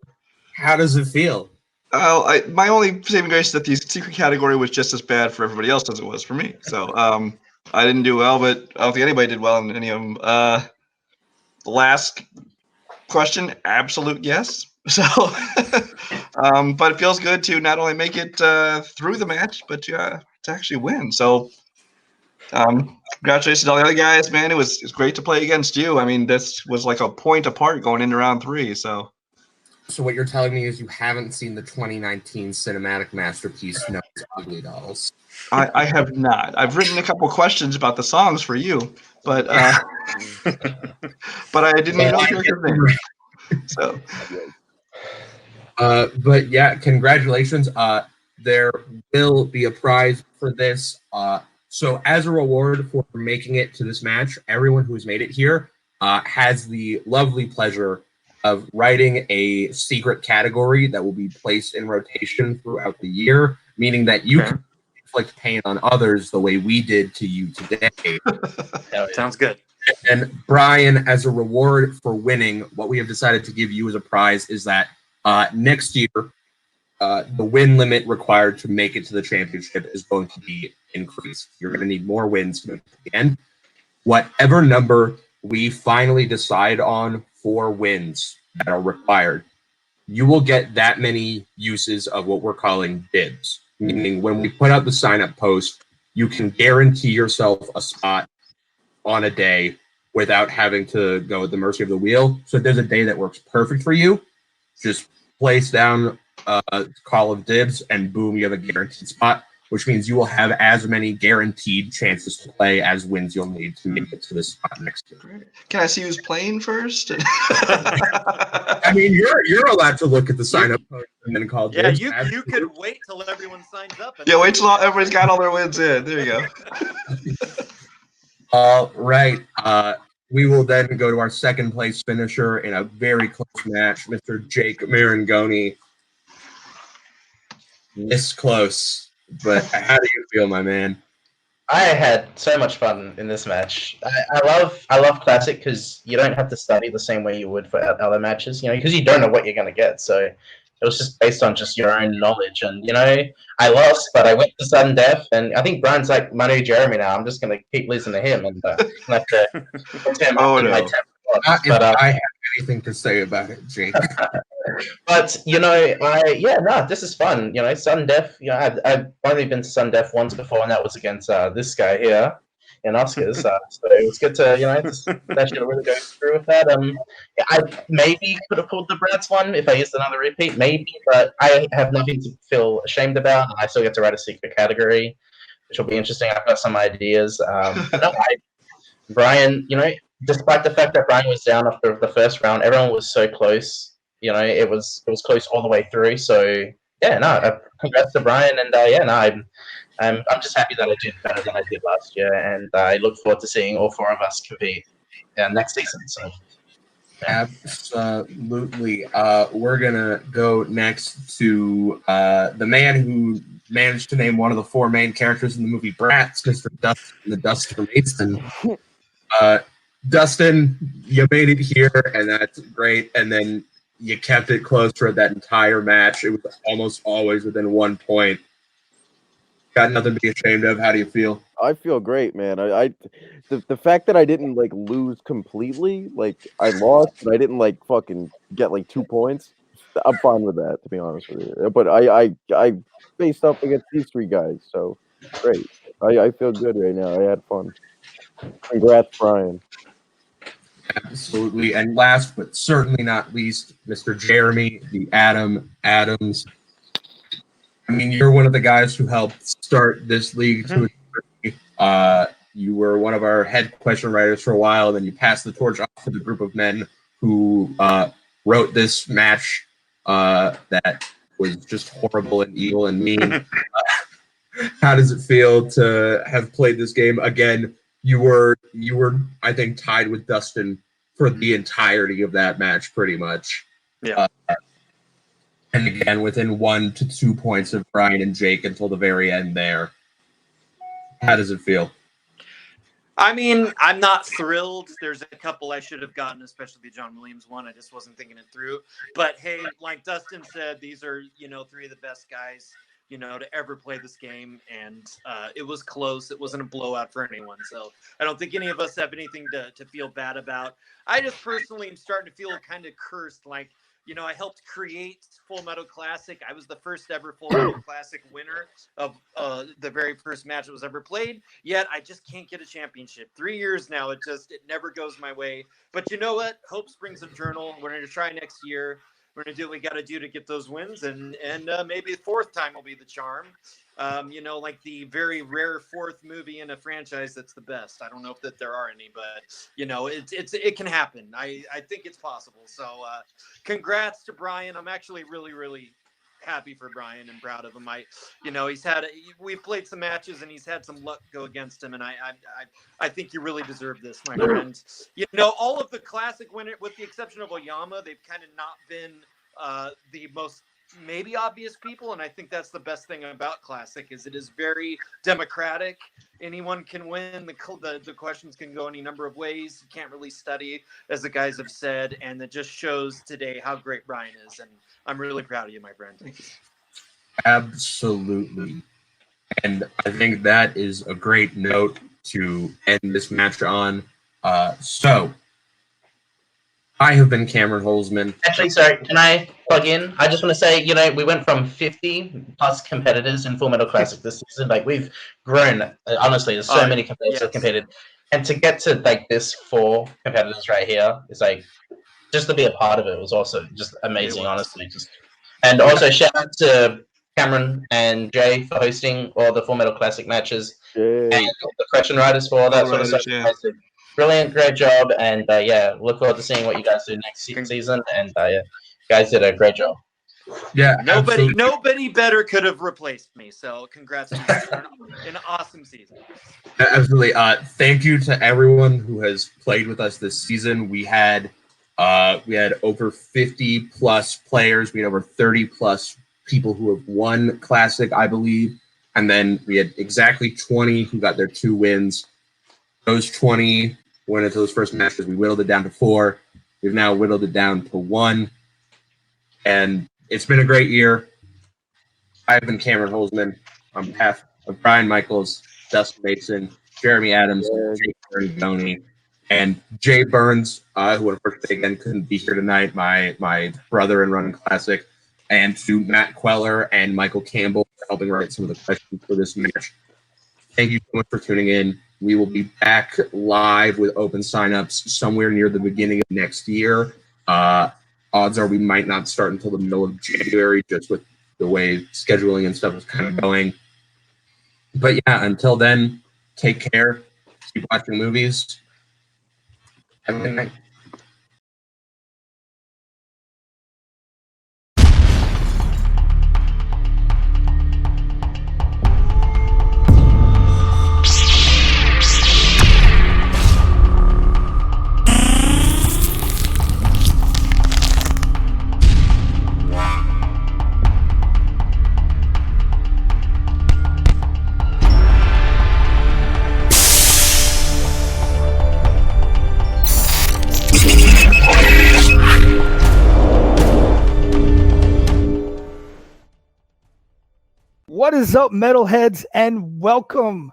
How does it feel? My only saving grace is that the secret category was just as bad for everybody else as it was for me. So I didn't do well, but I don't think anybody did well in any of them. Last question, absolute yes. So, but it feels good to not only make it through the match, but to actually win. So, congratulations to all the other guys, man. It was great to play against you. I mean, this was like a point apart going into round 3. So what you're telling me is you haven't seen the 2019 cinematic masterpiece, Noah's Ugly Dolls. I have not. I've written a couple questions about the songs for you, but but I didn't even know the character's name. So, but yeah, congratulations. There will be a prize for this. So as a reward for making it to this match, everyone who's made it here has the lovely pleasure of writing a secret category that will be placed in rotation throughout the year, meaning that you can inflict pain on others the way we did to you today. Sounds good. And Brian, as a reward for winning, what we have decided to give you as a prize is that next year, the win limit required to make it to the championship is going to be increased. You're going to need more wins to make it to the end. Whatever number we finally decide on for wins that are required, you will get that many uses of what we're calling dibs. Meaning when we put out the sign-up post, you can guarantee yourself a spot on a day without having to go at the mercy of the wheel. So if there's a day that works perfect for you, just place down a call of dibs and boom, you have a guaranteed spot, which means you will have as many guaranteed chances to play as wins you'll need to make it to this spot next year. Can I see who's playing first? I mean, you're allowed to look at the sign-up post and then call dibs. Yeah, you could wait till everyone signs up. Yeah, wait till everybody's got all their wins in. There you go. All right. We will then go to our second place finisher in a very close match, Mr. Jake Marangoni. This close, but how do you feel, my man? I had so much fun in this match. I love Classic because you don't have to study the same way you would for other matches, because you don't know what you're going to get. So it was just based on just your own knowledge. And, I lost, but I went to sudden death. And I think Brian's like my new Jeremy now. I'm just going to keep losing to him and have to put him up in my temper. But I have anything to say about it, Jake. But this is fun. Sudden death. I've only been to sudden death once before, and that was against this guy here in Oscars. So it was good to actually really go through with that. I maybe could have pulled the Brad's one if I used another repeat, maybe, but I have nothing to feel ashamed about, and I still get to write a secret category, which will be interesting. I've got some ideas. Brian, despite the fact that Brian was down after the first round, everyone was so close. It was close all the way through. So congrats to Brian, and I'm just happy that I did better than I did last year, and I look forward to seeing all 4 of us compete next season. So absolutely, we're gonna go next to the man who managed to name one of the 4 main characters in the movie Bratz, Mr. Dustin, the Duster Mason. Dustin, you made it here, and that's great. And then you kept it close for that entire match. It was almost always within 1 point. Got nothing to be ashamed of. How do you feel? I feel great, man. The fact that I didn't lose completely, I lost, but I didn't fucking get 2 points. I'm fine with that, to be honest with you. But I faced up against these 3 guys, so great. I feel good right now. I had fun. Congrats, Brian. Absolutely. And last but certainly not least, Mr. Jeremy, the Adams. I mean, you're one of the guys who helped start this league to a degree. You were one of our head question writers for a while, then you passed the torch off to the group of men who wrote this match that was just horrible and evil and mean. How does it feel to have played this game again? You were, I think, tied with Dustin for the entirety of that match, pretty much. Yeah. And again, within 1 to 2 points of Brian and Jake until the very end there. How does it feel? I mean, I'm not thrilled. There's a couple I should have gotten, especially the John Williams one. I just wasn't thinking it through. But hey, like Dustin said, these are, three of the best guys, to ever play this game. And it was close. It wasn't a blowout for anyone. So I don't think any of us have anything to feel bad about. I just personally am starting to feel kind of cursed. Like, I helped create Full Metal Classic. I was the first ever Full Metal Classic winner of the very first match that was ever played. Yet I just can't get a championship. 3 years now, it never goes my way. But you know what? Hope springs eternal. We're going to try next year. We're going to do what we got to do to get those wins, and maybe the fourth time will be the charm. Like the very rare fourth movie in a franchise that's the best. I don't know if that there are any, but it can happen. I think it's possible. So congrats to Brian. I'm actually really, really happy for Brian and proud of him. We've played some matches and he's had some luck go against him, and I think you really deserve this, my friend. All of the classic winners, with the exception of Oyama, they've kind of not been the most maybe obvious people, and I think that's the best thing about classic is it is very democratic. Anyone can win. The questions can go any number of ways. You can't really study, as the guys have said, and it just shows today how great Brian is, and I'm really proud of you, my friend. Absolutely. And I think that is a great note to end this match on. So I have been Cameron Holzman. Actually, sorry, can I plug in? I just want to say, we went from 50 plus competitors in Full Metal Classic this season. Like, we've grown. Honestly, there's so many competitors that competed. And to get to, like, this 4 competitors right here is, like, just to be a part of it was also just amazing, honestly. And also, shout out to Cameron and Jay for hosting all the Full Metal Classic matches. And the question writers for all that sort of stuff. Yeah. Brilliant, great job, and look forward to seeing what you guys do next season. And you guys did a great job. Yeah, nobody better could have replaced me. So congrats on an awesome season. Absolutely. Thank you to everyone who has played with us this season. We had over 50 plus players. We had over 30 plus people who have won Classic, I believe, and then we had exactly 20 who got their 2 wins. Those 20 went into those first matches. We whittled it down to 4. We've now whittled it down to 1. And it's been a great year. I've been Cameron Holzman. On behalf of Brian Michaels, Dustin Mason, Jeremy Adams, Jake Burns, and Jay Burns, who unfortunately again couldn't be here tonight, my brother in Running Classic, and to Matt Queller and Michael Campbell for helping write some of the questions for this match. Thank you so much for tuning in. We will be back live with open signups somewhere near the beginning of next year. Odds are we might not start until the middle of January, just with the way scheduling and stuff is kind of going. But yeah, until then, take care. Keep watching movies. Have a good night. What is up, metalheads, and welcome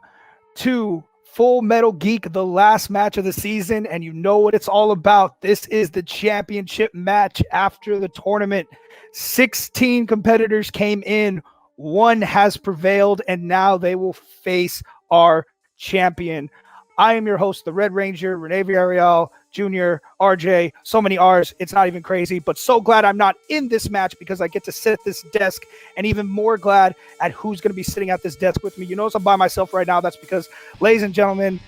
to Full Metal Geek, the last match of the season, and you know what it's all about. This is the championship match after the tournament. 16 competitors came in, 1 has prevailed, and now they will face our champion. I am your host, the Red Ranger, Rene Villarreal Jr., RJ, so many R's, it's not even crazy, but so glad I'm not in this match because I get to sit at this desk, and even more glad at who's going to be sitting at this desk with me. You notice I'm by myself right now. That's because, ladies and gentlemen,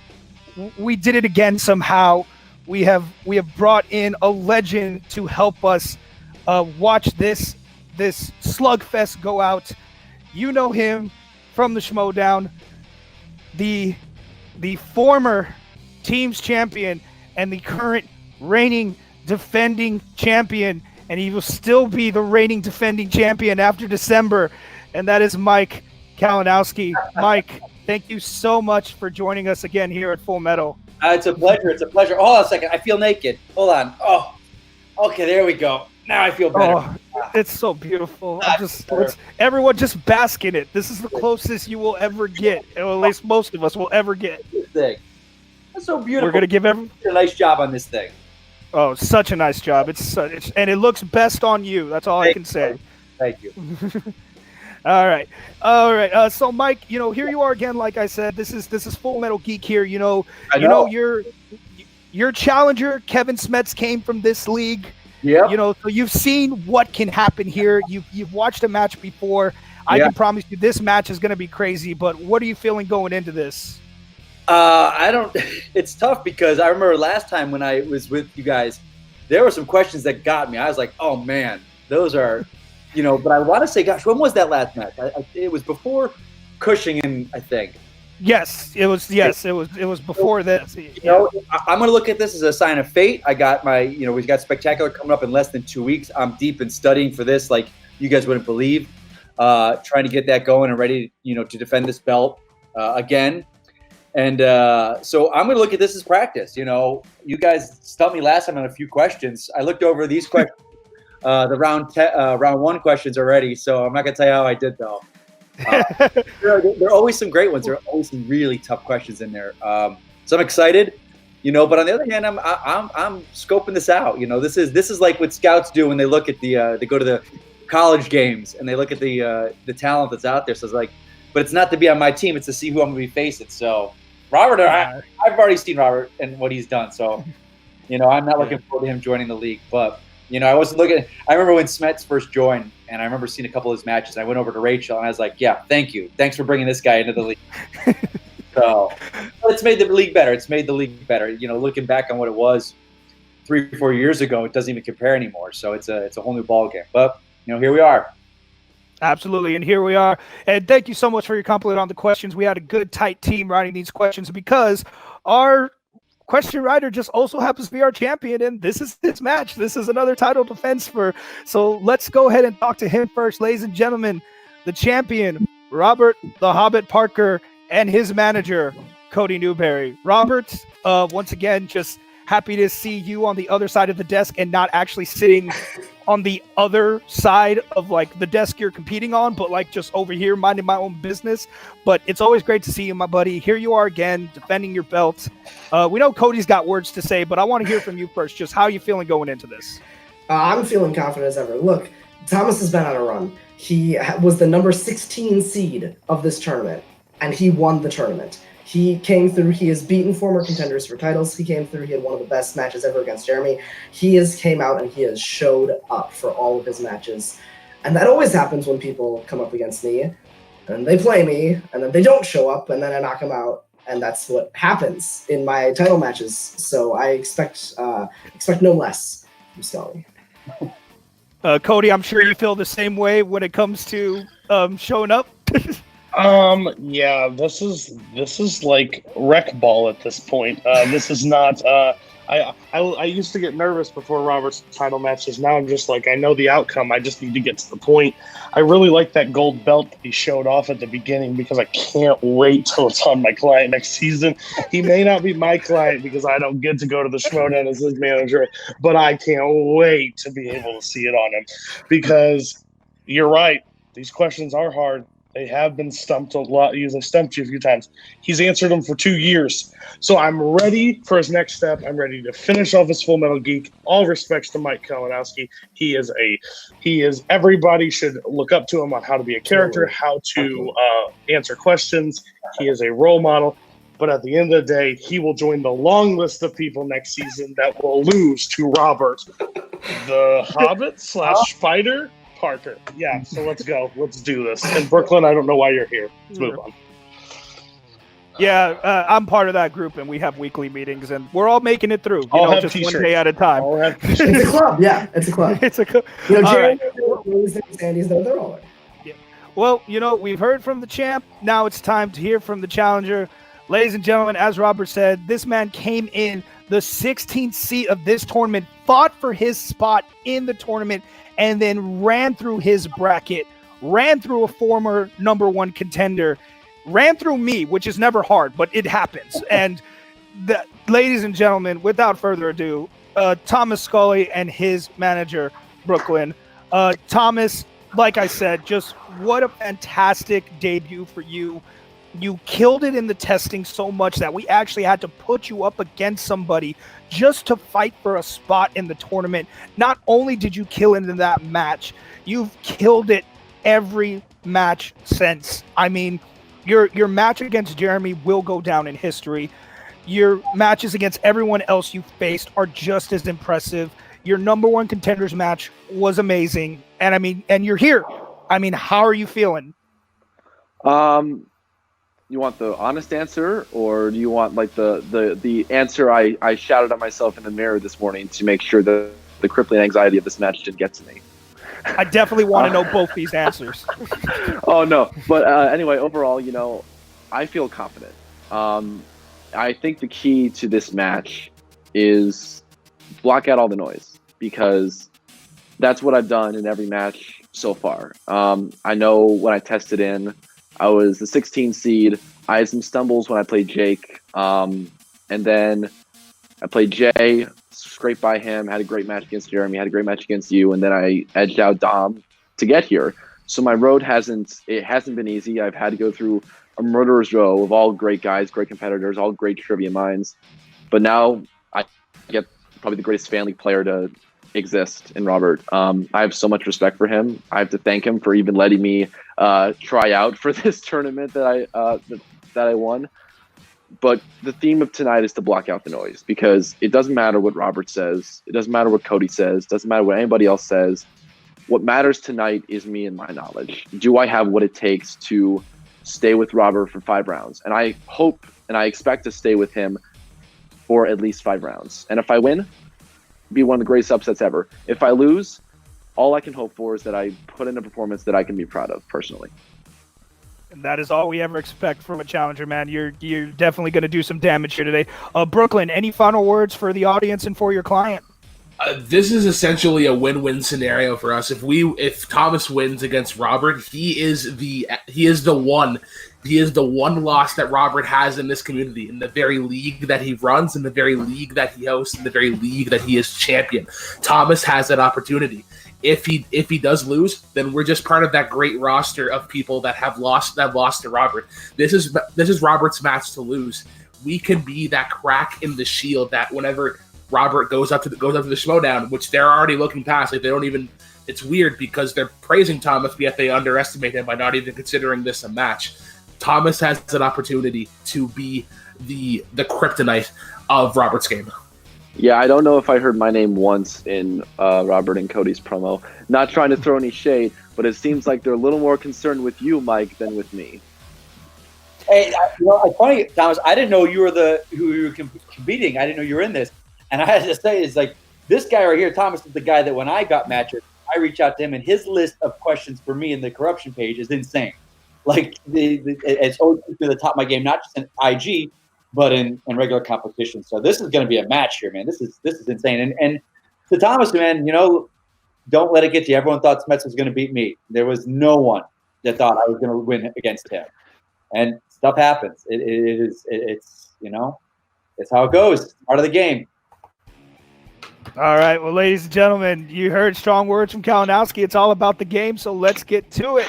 we did it again somehow. We have brought in a legend to help us watch this slugfest go out. You know him from the Schmodown, the former team's champion and the current reigning defending champion, and he will still be the reigning defending champion after December, and that is Mike Kalinowski. Mike, thank you so much for joining us again here at Full Metal. It's a pleasure. It's a pleasure. Hold on a second. I feel naked. Hold on. Oh, okay. There we go. Now I feel better. Oh, it's so beautiful. Everyone just bask in it. This is the closest you will ever get, or at least most of us will ever get. This thing. That's so beautiful. We're gonna give everyone a nice job on this thing. Oh, such a nice job. And it looks best on you. That's all I can say. Thank you. All right. So, Mike, here you are again. Like I said, this is Full Metal Geek here. Your challenger, Kevin Smets, came from this league. Yeah. So you've seen what can happen here. You've watched a match before. I can promise you this match is going to be crazy. But what are you feeling going into this? It's tough because I remember last time when I was with you guys, there were some questions that got me. I was like, oh man, those are. But I want to say, gosh, when was that last match? It was before Cushing, I think. Yes, it was. Yes, it was before this. I'm going to look at this as a sign of fate. I got we've got Spectacular coming up in less than 2 weeks. I'm deep in studying for this, like you guys wouldn't believe. Trying to get that going and ready, to defend this belt again. And so I'm going to look at this as practice. You guys stumped me last time on a few questions. I looked over these questions. The round one questions already, so I'm not gonna tell you how I did though. There are always some great ones. There are always some really tough questions in there. So I'm excited, But on the other hand, I'm scoping this out. This is like what scouts do when they look at they go to the college games and they look at the talent that's out there. So it's like, but it's not to be on my team; it's to see who I'm gonna be facing. So Robert, I've already seen Robert and what he's done. So I'm not looking forward to him joining the league, but. I wasn't looking. I remember when Smets first joined, and I remember seeing a couple of his matches. I went over to Rachel, and I was like, "Yeah, thank you. Thanks for bringing this guy into the league." So it's made the league better. It's made the league better. Looking back on what it was 3-4 years ago, it doesn't even compare anymore. So it's a whole new ball game. But here we are. Absolutely, and here we are. And thank you so much for your compliment on the questions. We had a good, tight team writing these questions because our question writer just also happens to be our champion, and this is his match. This is another title defense so let's go ahead and talk to him first. Ladies and gentlemen, the champion, Robert the Hobbit Parker, and his manager, Cody Newberry. Robert, once again, just happy to see you on the other side of the desk and not actually sitting on the other side of the desk you're competing on, but just over here minding my own business. But it's always great to see you, my buddy. Here you are again, defending your belt. We know Cody's got words to say, but I want to hear from you first. Just how are you feeling going into this? I'm feeling confident as ever. Look, Thomas has been on a run. He was the number 16 seed of this tournament, and he won the tournament. He came through. He has beaten former contenders for titles. He came through. He had one of the best matches ever against Jeremy. He has came out and he has showed up for all of his matches. And that always happens when people come up against me and they play me and then they don't show up and then I knock them out. And that's what happens in my title matches. So I expect no less from Scully. Cody, I'm sure you feel the same way when it comes to showing up. Yeah, this is like rec ball at this point. This is not. I used to get nervous before Robert's title matches. Now I'm just like, I know the outcome. I just need to get to the point. I really like that gold belt that he showed off at the beginning because I can't wait till it's on my client next season. He may not be my client because I don't get to go to the Schmodown as his manager, but I can't wait to be able to see it on him because you're right. These questions are hard. They have been stumped a lot. They've stumped you a few times. He's answered them for 2 years. So I'm ready for his next step. I'm ready to finish off his Full Metal Geek. All respects to Mike Kalinowski. He is everybody should look up to him on how to be a character, how to answer questions. He is a role model. But at the end of the day, he will join the long list of people next season that will lose to Robert, the Hobbit / Spider Parker. Yeah, so let's go. Let's do this. And Brooklyn, I don't know why you're here. Let's move on. Yeah, I'm part of that group, and we have weekly meetings, and we're all making it through. Just t-shirts. 1 day at a time. It's a club. Yeah, it's a club. It's a club. Jerry, Sandy's, they're all right. Yeah. Well, we've heard from the champ. Now it's time to hear from the challenger. Ladies and gentlemen, as Robert said, this man came in the 16th seat of this tournament, fought for his spot in the tournament, and then ran through his bracket, ran through a former number one contender, ran through me, which is never hard, but it happens. And ladies and gentlemen, without further ado, Thomas Scully and his manager, Brooklyn. Thomas, like I said, just what a fantastic debut for you. You killed it in the testing so much that we actually had to put you up against somebody just to fight for a spot in the tournament. Not only did you kill it in that match, you've killed it every match since. I mean, your match against Jeremy will go down in history. Your matches against everyone else you faced are just as impressive. Your number one contenders match was amazing. And I mean, and you're here. I mean, how are you feeling? You want the honest answer, or do you want like the answer I shouted at myself in the mirror this morning to make sure that the crippling anxiety of this match didn't get to me? I definitely want to know both these answers. Oh, no. But anyway, overall, I feel confident. I think the key to this match is block out all the noise, because that's what I've done in every match so far. I know when I tested in, I was the 16 seed. I had some stumbles when I played Jake. And then I played Jay, scraped by him, had a great match against Jeremy, had a great match against you, and then I edged out Dom to get here. So my road hasn't been easy. I've had to go through a murderer's row of all great guys, great competitors, all great trivia minds. But now I get probably the greatest fan league player to exist in Robert. I have so much respect for him. I have to thank him for even letting me try out for this tournament that I won. But the theme of tonight is to block out the noise, because it doesn't matter what Robert says. It doesn't matter what Cody says. It doesn't matter what anybody else says. What matters tonight is me and my knowledge. Do I have what it takes to stay with Robert for 5 rounds? And I hope and I expect to stay with him for at least 5 rounds. And if I win, be one of the greatest upsets ever. If I lose, all I can hope for is that I put in a performance that I can be proud of personally. And that is all we ever expect from a challenger, man. You're definitely going to do some damage here today. Brooklyn, any final words for the audience and for your client? This is essentially a win-win scenario for us. If Thomas wins against Robert, he is the one loss that Robert has in this community, in the very league that he runs, in the very league that he hosts, in the very league that he is champion. Thomas has that opportunity. If he does lose, then we're just part of that great roster of people that have lost to Robert. This is Robert's match to lose. We can be that crack in the shield that whenever Robert goes up to the Schmodown, which they're already looking past. Like, they don't even. It's weird because they're praising Thomas, yet they underestimate him by not even considering this a match. Thomas has an opportunity to be the kryptonite of Robert's game. Yeah, I don't know if I heard my name once in Robert and Cody's promo. Not trying to throw any shade, but it seems like they're a little more concerned with you, Mike, than with me. Hey, it's funny, Thomas. I didn't know you were who you were competing. I didn't know you were in this. And I had to say, it's like, this guy right here, Thomas, is the guy that when I got matches, I reach out to him, and his list of questions for me in the corruption page is insane. Like, it's always to the top of my game, not just in IG, but in regular competition. So this is going to be a match here, man. This is insane. And to Thomas, man, don't let it get to you. Everyone thought Smets was going to beat me. There was no one that thought I was going to win against him. And stuff happens. It's how it goes. It's part of the game. All right, well, ladies and gentlemen, you heard strong words from Kalinowski. It's all about the game, so let's get to it.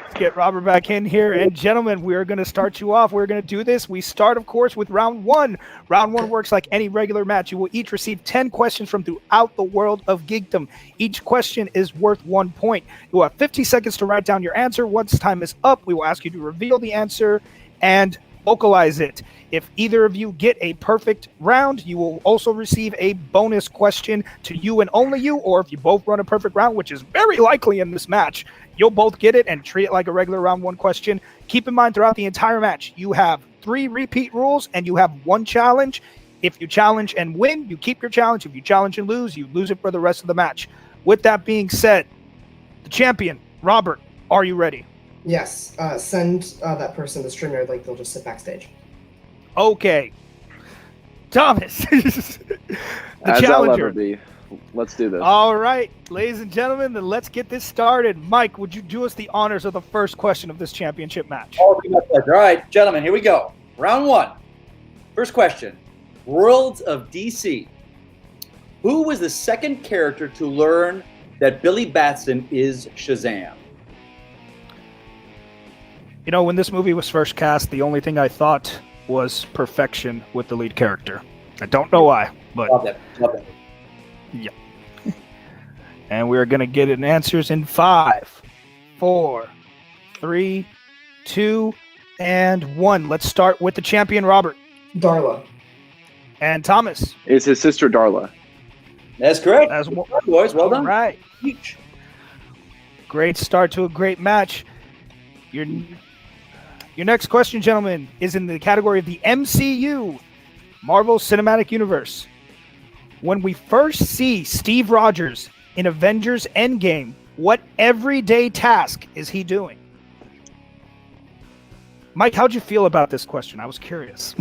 Let's get Robert back in here. And gentlemen, we're going to start you off. We're going to do this. We start, of course, with round 1. Round 1 works like any regular match. You will each receive 10 questions from throughout the world of geekdom. Each question is worth 1 point. You will have 50 seconds to write down your answer. Once time is up, we will ask you to reveal the answer and vocalize it. If either of you get a perfect round, you will also receive a bonus question to you and only you, or if you both run a perfect round, which is very likely in this match, you'll both get it and treat it like a regular round 1 question. Keep in mind, throughout the entire match, you have 3 repeat rules and you have 1 challenge. If you challenge and win, you keep your challenge. If you challenge and lose, you lose it for the rest of the match. With that being said, the champion, Robert, are you ready? Yes. Send that person the StreamYard link. They'll just sit backstage. Okay. Thomas, the As challenger. I'll ever be. Let's do this. All right, ladies and gentlemen, then let's get this started. Mike, would you do us the honors of the first question of this championship match? All right, gentlemen, here we go. Round 1. First question. Worlds of DC. Who was the second character to learn that Billy Batson is Shazam? You know, when this movie was first cast, the only thing I thought was perfection with the lead character. I don't know why, but Love that. yeah. And we're gonna get an answers in 5, 4, 3, 2, and 1. Let's start with the champion, Robert. Darla. And Thomas. It's his sister Darla. That's correct. As well, boys. Well done. All right. Great start to a great match. Your next question, gentlemen, is in the category of the MCU, Marvel Cinematic Universe. When we first see Steve Rogers in Avengers Endgame, what everyday task is he doing? Mike, how'd you feel about this question? I was curious.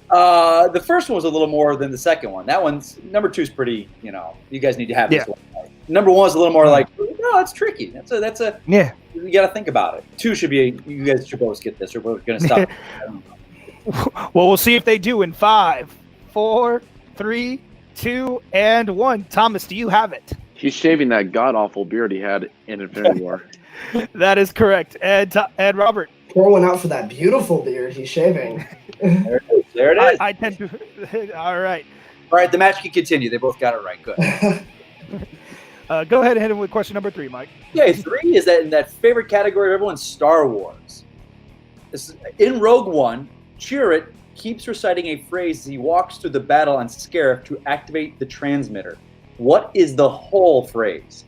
The first one was a little more than the second one. That one's number 2 is pretty. You guys need to have this one. Number 1 is a little more like, no, it's tricky. That's a yeah. You got to think about it. 2 should be. You guys should both get this, or we're gonna stop. Well, we'll see if they do in 5, 4, 3, 2, and 1. Thomas, do you have it? He's shaving that god-awful beard he had in Infinity War. That is correct. And Robert? Pour one out for that beautiful beard he's shaving. There it is. I tend to. All right. All right, the match can continue. They both got it right. Good. Go ahead and hit him with question number 3, Mike. Okay, 3 is that in that favorite category of everyone's Star Wars. This is, in Rogue One, Chirrut keeps reciting a phrase as he walks through the battle on Scarif to activate the transmitter. What is the whole phrase?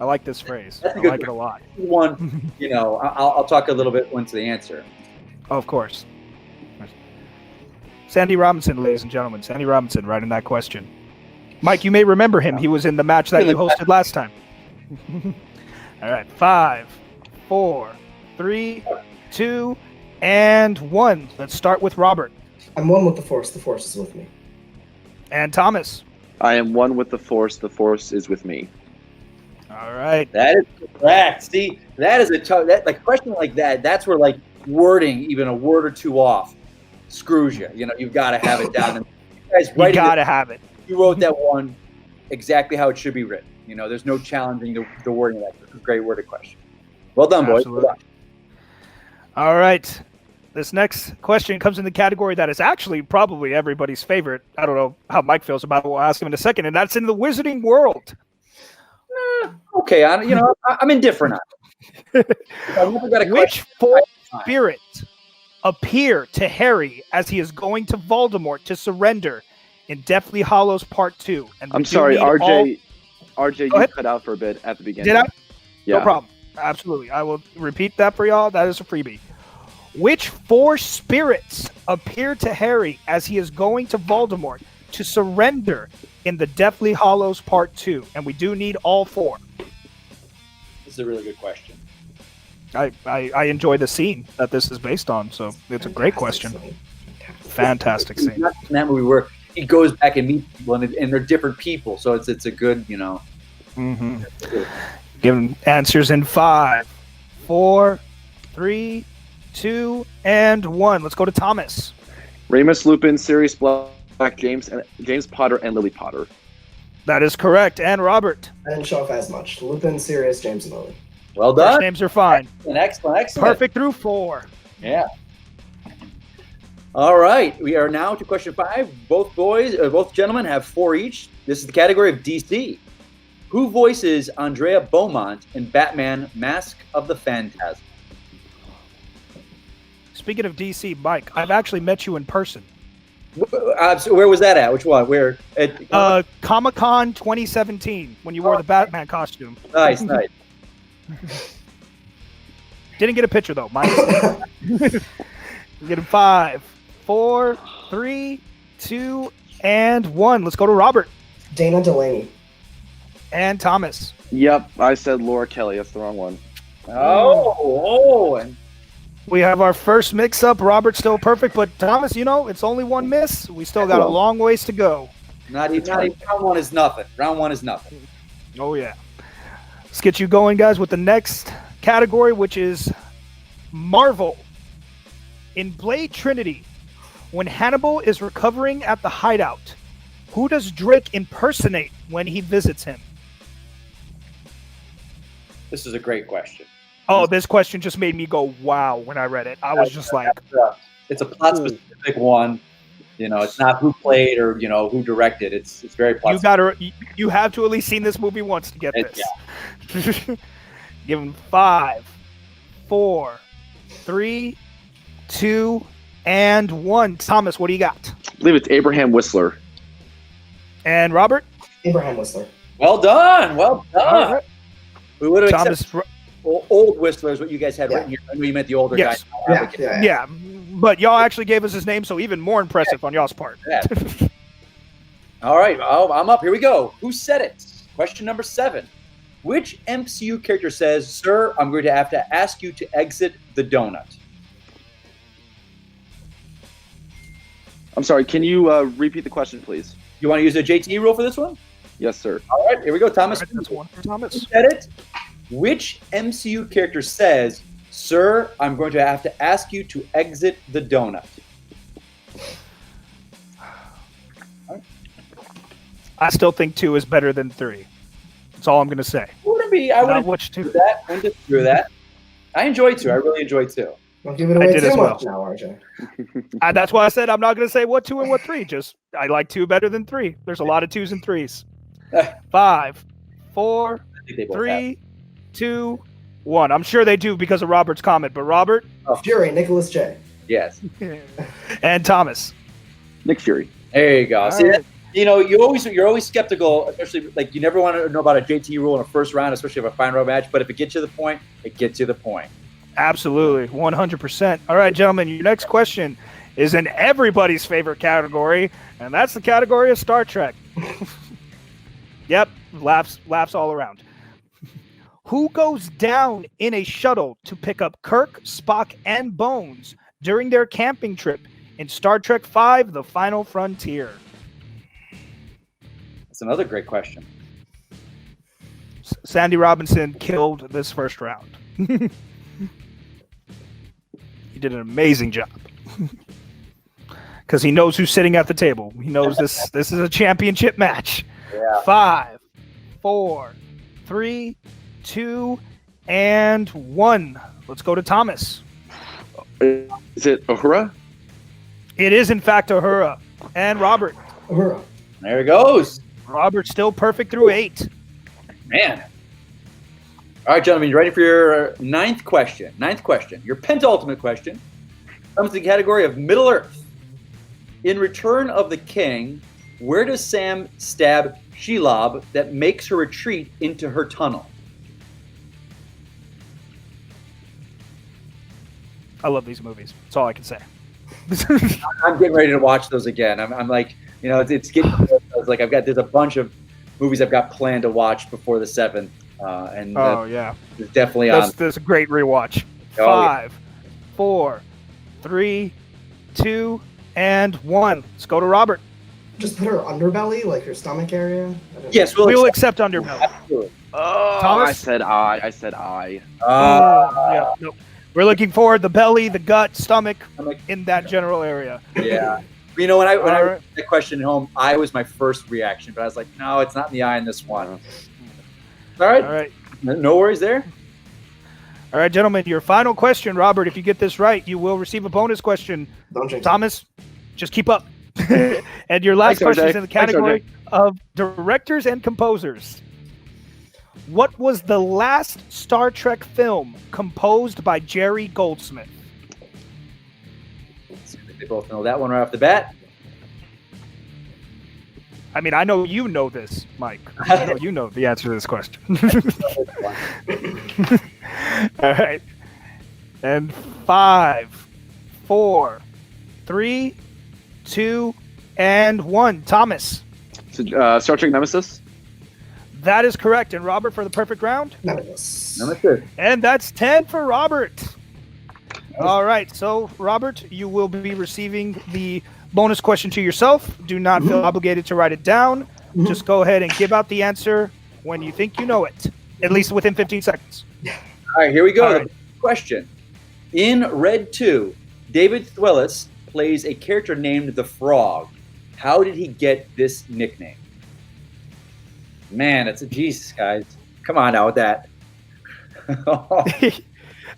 I like this phrase. That's I a good like it a lot. One, I'll talk a little bit once the answer. Oh, of course. Sandy Robinson, ladies and gentlemen. Sandy Robinson writing that question. Mike, you may remember him. He was in the match that you hosted last time. All right. 5, 4, 3, 2, and 1. Let's start with Robert. I'm one with the Force. The Force is with me. And Thomas. I am one with the Force. The Force is with me. All right. That is correct. See, that is a tough. Like a question like that. That's where like wording, even a word or two off, screws you. You've got to have it down. And you guys, You got to have it. You wrote that one exactly how it should be written. There's no challenging the wording of that. It's a great worded question. Well done, boys. Absolutely. Well done. All right. This next question comes in the category that is actually probably everybody's favorite. I don't know how Mike feels about it. We'll ask him in a second. And that's in the Wizarding World. Okay, I'm indifferent on it. Which 4 spirits appear to Harry as he is going to Voldemort to surrender in Deathly Hallows Part 2? And I'm sorry, RJ. RJ, you cut out for a bit at the beginning. Did I? Yeah. No problem. Absolutely. I will repeat that for y'all. That is a freebie. Which 4 spirits appear to Harry as he is going to Voldemort to surrender in the Deathly Hallows Part 2? And we do need all 4. This is a really good question. I enjoy the scene that this is based on, so it's a great question. Fantastic scene. In that movie where he goes back and meets people, and they're different people, so it's a good, Mm-hmm. Giving answers in 5, 4, 3, 2, and 1. Let's go to Thomas. Remus Lupin, Sirius Black, James Potter, and Lily Potter. That is correct. And Robert. I didn't show off as much. Lupin, Sirius, James, and Lily. Well done. First names are fine. Excellent. Perfect through 4. Yeah. All right. We are now to question 5. Both gentlemen have 4 each. This is the category of DC. Who voices Andrea Beaumont in Batman: Mask of the Phantasm? Speaking of DC, Mike, I've actually met you in person. Where was that at? Which one? Where? At Comic-Con 2017, when you wore the Batman costume. Nice. Didn't get a picture, though. Get him 5, 4, 3, 2, and 1. Let's go to Robert. Dana Delaney. And Thomas. Yep, I said Laura Kelly. That's the wrong one. Oh. We have our first mix-up. Robert's still perfect, but Thomas, it's only one miss. We still got a long ways to go. Not even round one is nothing. Round one is nothing. Oh, yeah. Let's get you going, guys, with the next category, which is Marvel. In Blade Trinity, when Hannibal is recovering at the hideout, who does Drake impersonate when he visits him? This is a great question. Oh, this question just made me go, wow, when I read it. I was just like... It's a plot-specific one. It's not who played or, who directed. It's very plot. You have to at least seen this movie once to get this. Yeah. Give him 5, 4, 3, 2, and 1. Thomas, what do you got? I believe it's Abraham Whistler. And Robert? Abraham Whistler. Well done. Well done. Right. We would have Thomas, accepted old Whistler is what you guys had written here. I know you meant the older yes. guy. Yeah, but y'all actually gave us his name, so even more impressive on y'all's part. Yeah. All right, I'm up. Here we go. Who said it? Question number 7. Which MCU character says, "Sir, I'm going to have to ask you to exit the donut"? I'm sorry, can you repeat the question, please? You want to use the JT rule for this one? Yes, sir. All right, here we go, Thomas. All right, that's one for Thomas. Who said it? Which MCU character says, "Sir, I'm going to have to ask you to exit the donut"? I still think 2 is better than 3. That's all I'm going to say. I wouldn't do that. I enjoy 2. I really enjoy 2. Don't give it away too much now, RJ. That's why I said I'm not going to say what 2 and what 3. Just I like 2 better than 3. There's a lot of 2s and 3s. 5, 4, 3, 2, 1. I'm sure they do because of Robert's comment. But Robert? Fury, Nicholas J. Yes. And Thomas? Nick Fury. There you go. All See, right. you're always skeptical, especially like you never want to know about a JT rule in a first round, especially if a final round match. But if it gets you the point, it gets you the point. Absolutely, 100%. All right, gentlemen, your next question is in everybody's favorite category, and that's the category of Star Trek. Yep, laughs all around. Who goes down in a shuttle to pick up Kirk, Spock, and Bones during their camping trip in Star Trek V: The Final Frontier? That's another great question. Sandy Robinson killed this first round. He did an amazing job. Because he knows who's sitting at the table. He knows this is a championship match. Yeah. 5, 4, 3, 2, and 1. Let's go to Thomas. Is it Uhura? It is, in fact, Uhura. And Robert. Uhura. There it goes. Robert still perfect through 8. Man. All right, gentlemen, you ready for your ninth question? Your pentultimate question comes to the category of Middle Earth. In Return of the King, where does Sam stab Shelob that makes her retreat into her tunnel? I love these movies. That's all I can say. I'm getting ready to watch those again. I'm like, it's getting like there's a bunch of movies I've got planned to watch before the 7th. Yeah, it's definitely on. That's a great rewatch. 5, 4, 3, 2, and 1. Let's go to Robert. Just put her underbelly, like her stomach area. Yes, we'll accept underbelly. Absolutely. Oh, Thomas? I said I. Yeah, nope. We're looking for the belly, the gut, stomach in that general area. Yeah. When I read that question at home, I was my first reaction, but I was like, no, it's not in the eye in this one. All right. No worries there. All right, gentlemen, your final question, Robert. If you get this right, you will receive a bonus question. Thomas, just keep up. And your last question is in the category of directors and composers. What was the last Star Trek film composed by Jerry Goldsmith? They both know that one right off the bat. I mean, I know you know this, Mike. I know you know the answer to this question. All right. And 5, 4, 3, 2, and 1. Thomas. Star Trek Nemesis? That is correct. And Robert for the perfect round? Nemesis. And that's 10 for Robert. All right. So, Robert, you will be receiving the bonus question to yourself. Do not feel obligated to write it down. Just go ahead and give out the answer when you think you know it, at least within 15 seconds. All right, here we go. All The right. question. In Red 2, David Thwillis plays a character named the Frog. How did he get this nickname? Man, it's a Jesus, guys. Come on now with that.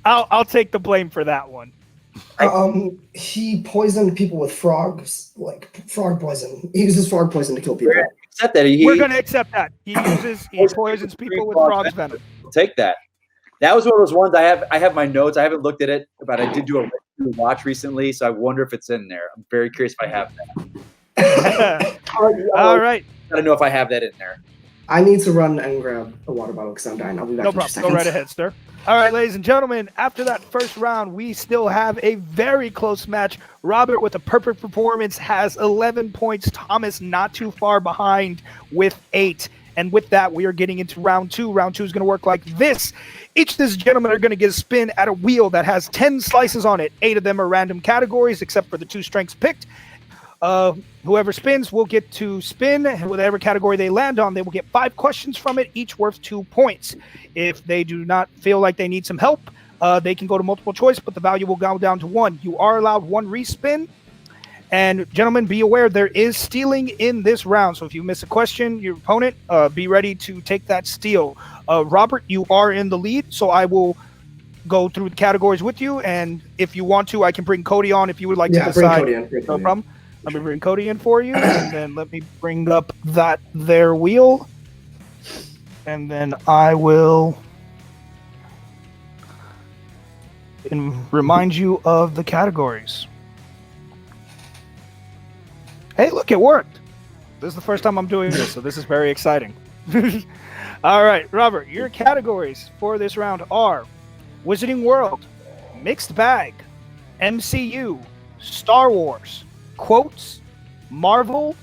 I'll take the blame for that one. He poisoned people with frogs, like frog poison. He uses frog poison to kill people. Accept that. We're going to accept that. He poisons people with frog's venom. I'll take that. That was one of those ones I have my notes. I haven't looked at it, but I did do a watch recently, so I wonder if it's in there. I'm very curious if I have that. All right. I don't know if I have that in there. I need to run and grab a water bottle because I'm dying. I'll be back No in 2 problem. seconds. Go right ahead, sir. All right, ladies and gentlemen, after that first round, we still have a very close match. Robert, with a perfect performance, has 11 points. Thomas not too far behind with 8. And with that, we are getting into round 2. Round 2 is going to work like this. Each of these gentlemen are going to get a spin at a wheel that has 10 slices on it. 8 of them are random categories, except for the 2 strengths picked. Whoever spins will get to spin, and whatever category they land on, they will get 5 questions from it, each worth 2 points. If they do not feel like they need some help, they can go to multiple choice, but the value will go down to 1. You are allowed 1 respin. And gentlemen, be aware there is stealing in this round. So if you miss a question, your opponent, be ready to take that steal. Robert, you are in the lead, so I will go through the categories with you. And if you want to, I can bring Cody on if you would like to decide. Bring Cody in. No problem. Let me bring Cody in for you, and then let me bring up their wheel, and then I will remind you of the categories. Hey, look, it worked. This is the first time I'm doing this, so this is very exciting. All right, Robert, your categories for this round are Wizarding World, Mixed Bag, MCU, Star Wars, Quotes, Marvel,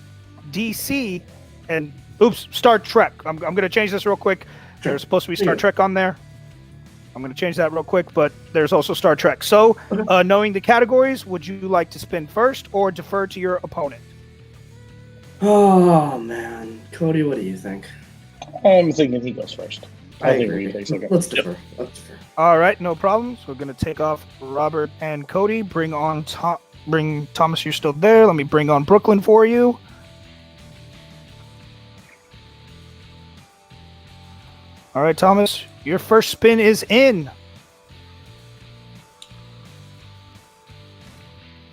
DC, and Star Trek. I'm going to change this real quick. There's supposed to be Star Trek on there. I'm going to change that real quick, but there's also Star Trek. So, knowing the categories, would you like to spin first or defer to your opponent? Oh, man. Cody, what do you think? I'm thinking he goes first. I think agree. he takes second. Let's defer. All right, no problems. We're going to take off Robert and Cody. Bring Thomas, you're still there. Let me bring on Brooklyn for you. All right, Thomas, your first spin is in.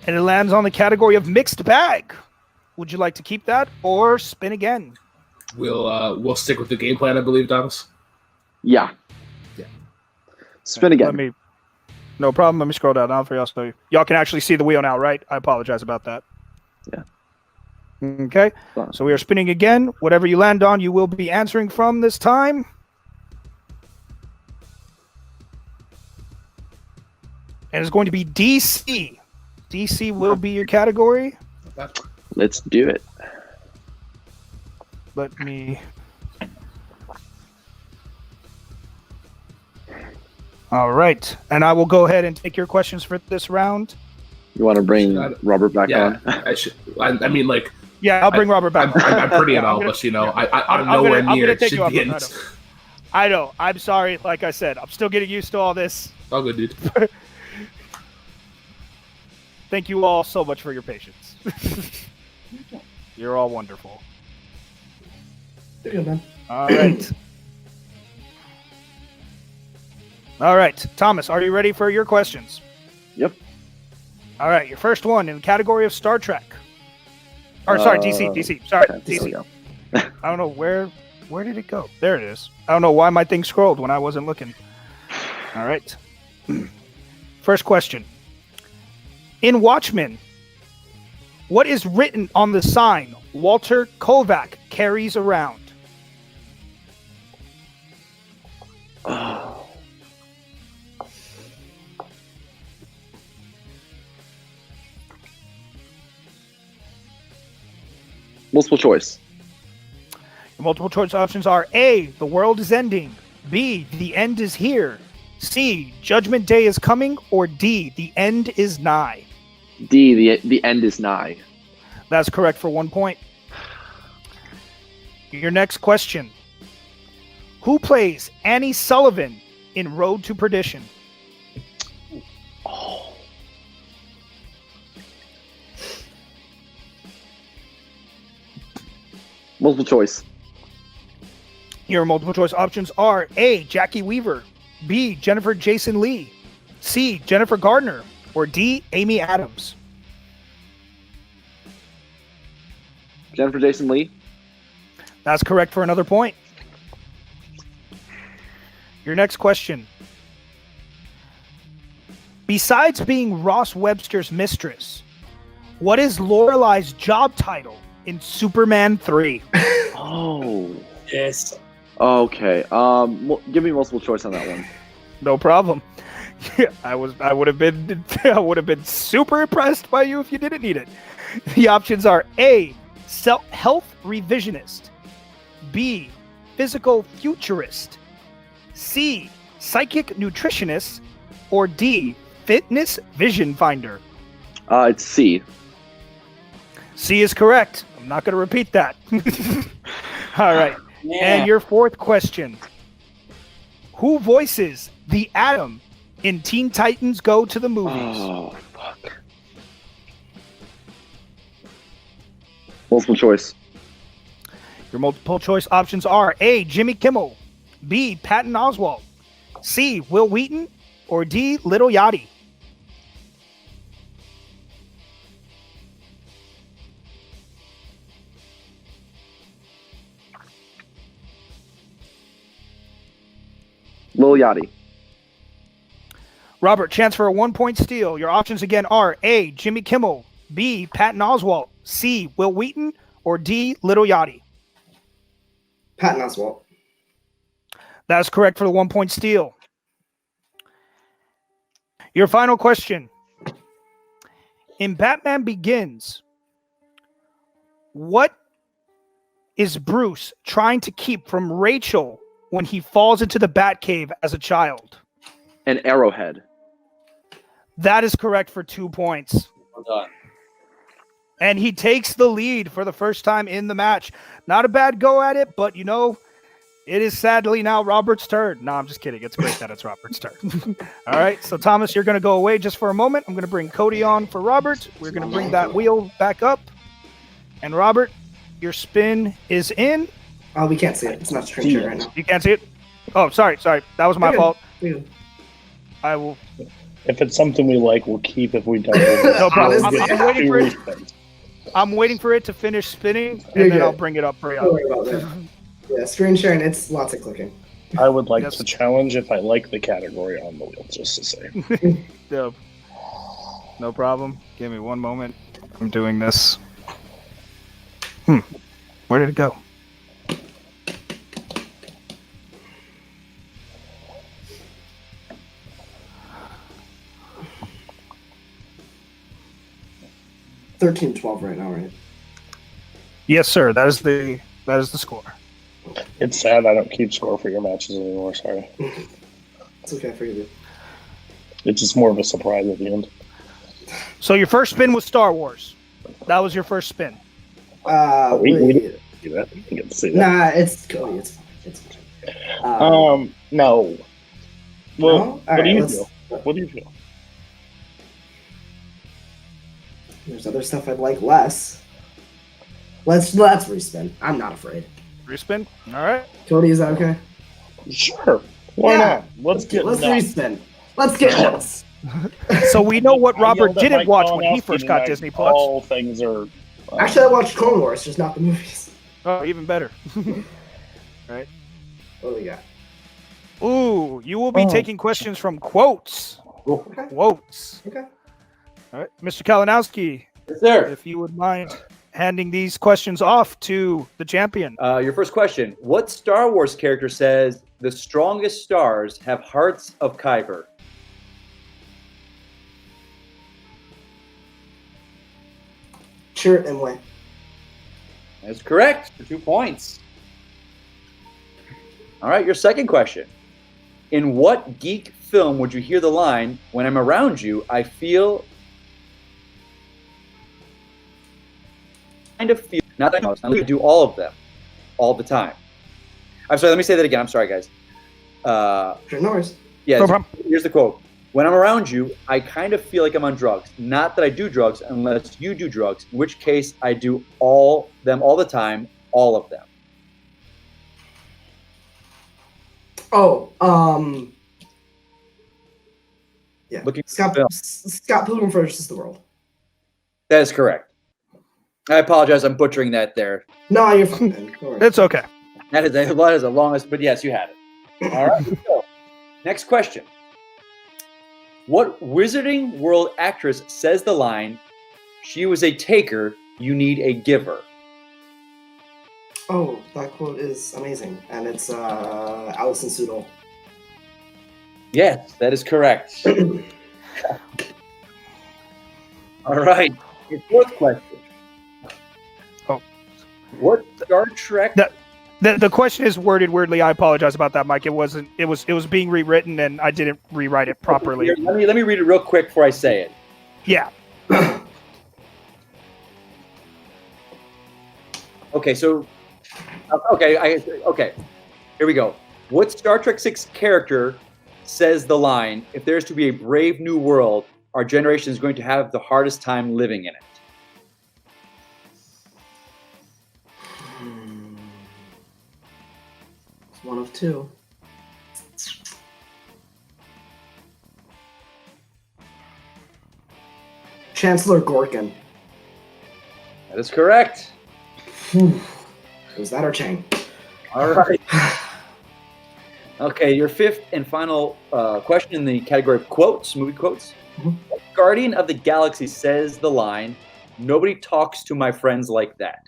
And it lands on the category of Mixed Bag. Would you like to keep that or spin again? We'll stick with the game plan, I believe, Thomas. Yeah. Spin again. No problem. Let me scroll down for y'all so y'all can actually see the wheel now, right? I apologize about that. Yeah. Okay. So we are spinning again. Whatever you land on, you will be answering from this time. And it's going to be DC. DC will be your category. Let's do it. Let me... All right. And I will go ahead and take your questions for this round. You want to bring Robert back on? I should. I mean, like. Yeah, I'll bring Robert back. I'm pretty at all, but I'm nowhere near. I know. I'm sorry. Like I said, I'm still getting used to all this. All good, dude. Thank you all so much for your patience. You're all wonderful. You're good, man. All right. All right. Thomas, are you ready for your questions? Yep. All right. Your first one in the category of Star Trek. Or, sorry, DC. Sorry, DC. I don't know where did it go? There it is. I don't know why my thing scrolled when I wasn't looking. All right. First question. In Watchmen, what is written on the sign Walter Kovac carries around? Oh. Multiple choice. The multiple choice options are A, the world is ending. B, the end is here. C, Judgment Day is coming, or D, the end is nigh? D, the end is nigh. That's correct for 1 point. Your next question. Who plays Annie Sullivan in Road to Perdition? Oh. Multiple choice. Your multiple choice options are A, Jackie Weaver, B, Jennifer Jason Leigh, C, Jennifer Gardner, or D, Amy Adams. Jennifer Jason Leigh. That's correct for another point. Your next question. Besides being Ross Webster's mistress, what is Lorelai's job title in Superman 3? Oh. Yes. Okay. Give me multiple choice on that one. No problem. I would have been super impressed by you if you didn't need it. The options are A, health revisionist, B, physical futurist, C, psychic nutritionist, or D, fitness vision finder. It's C. C is correct. I'm not going to repeat that. All right. Yeah. And your fourth question. Who voices the Atom in Teen Titans Go to the Movies? Oh, fuck. Multiple choice. Your multiple choice options are A, Jimmy Kimmel, B, Patton Oswalt, C, Will Wheaton, or D, Little Yachty. Lil Yachty. Robert, chance for a 1 point steal. Your options again are A, Jimmy Kimmel, B, Patton Oswalt, C, Will Wheaton, or D, Little Yachty. Patton Oswalt. That's correct for the 1 point steal. Your final question. In Batman Begins, what is Bruce trying to keep from Rachel when he falls into the Batcave as a child? An arrowhead. That is correct for 2 points. Well done. And he takes the lead for the first time in the match. Not a bad go at it, but it is sadly now Robert's turn. No, I'm just kidding. It's great that it's Robert's turn. All right, so Thomas, you're going to go away just for a moment. I'm going to bring Cody on for Robert. We're going to bring that wheel back up. And Robert, your spin is in. Oh, we can't see it. It's not screen share right now. You can't see it? Oh, sorry. That was my fault. I will. If it's something we like, we'll keep. If we don't, No problem. Honestly, I'm waiting for it to finish spinning, and then I'll bring it up for Don't you. worry about that. Yeah, screen sharing, it's lots of clicking. I would like to challenge if I like the category on the wheel, just to say. Yep. No problem. Give me 1 moment. I'm doing this. Where did it go? $13-12 right now, right? Yes, sir. That is the score. It's sad I don't keep score for your matches anymore. Sorry. It's okay for you. It's just more of a surprise at the end. So your first spin was Star Wars. That was your first spin. We didn't do that. We didn't get to see that. Nah, it's Cody. It's fine. No. Well, No? what do you let's- feel? What do you feel? There's other stuff I'd like less. Let's respin. I'm not afraid. Respin. All right. Cody, is that okay? Sure. Why not? Let's get Let's nuts. respin. Let's get nuts. So we know what I Robert yelled at didn't Mike watch when he Malinowski first got tonight. Disney Plus. All things are. Actually, I watched Clone Wars, just not the movies. Oh, even better. Right. What do we got? Ooh, you will be taking questions from quotes. Okay. Quotes. Okay. All right, Mr. Kalinowski, Yes, sir. if you would mind handing these questions off to the champion. Your first question. What Star Wars character says the strongest stars have hearts of Kuiper? Chirrut Imwe. That's correct for 2 points. All right, your second question. In what geek film would you hear the line, "When I'm around you, I feel kind of feel," not that I'm going to do all of them, all the time. I'm sorry, let me say that again. I'm sorry, guys. Sure, no worries. Yeah, No problem. here's the quote. "When I'm around you, I kind of feel like I'm on drugs. Not that I do drugs unless you do drugs, in which case I do all the time, all of them." Oh, yeah. Looking Scott film. Pilgrim versus the World. That is correct. I apologize. I'm butchering that there. No, you're fine. Man. Don't worry. It's okay. That is the longest, but yes, you had it. All right. So, next question. What Wizarding World actress says the line, "She was a taker, you need a giver"? Oh, that quote is amazing, and it's Alison Sudol. Yes, that is correct. All right. Your fourth question. Oh. What Star Trek? The question is worded weirdly. I apologize about that, Mike. It wasn't. It was being rewritten, and I didn't rewrite it properly. Here, let me read it real quick before I say it. Yeah. Okay, so okay, here we go. What Star Trek 6 character says the line, "If there's to be a brave new world, our generation is going to have the hardest time living in it"? It's one of two. Chancellor Gorkin. That is correct. Was that or Chang? All right. Okay, your fifth and final question in the category of quotes, movie quotes. Mhm. Guardian of the Galaxy says the line, "Nobody talks to my friends like that."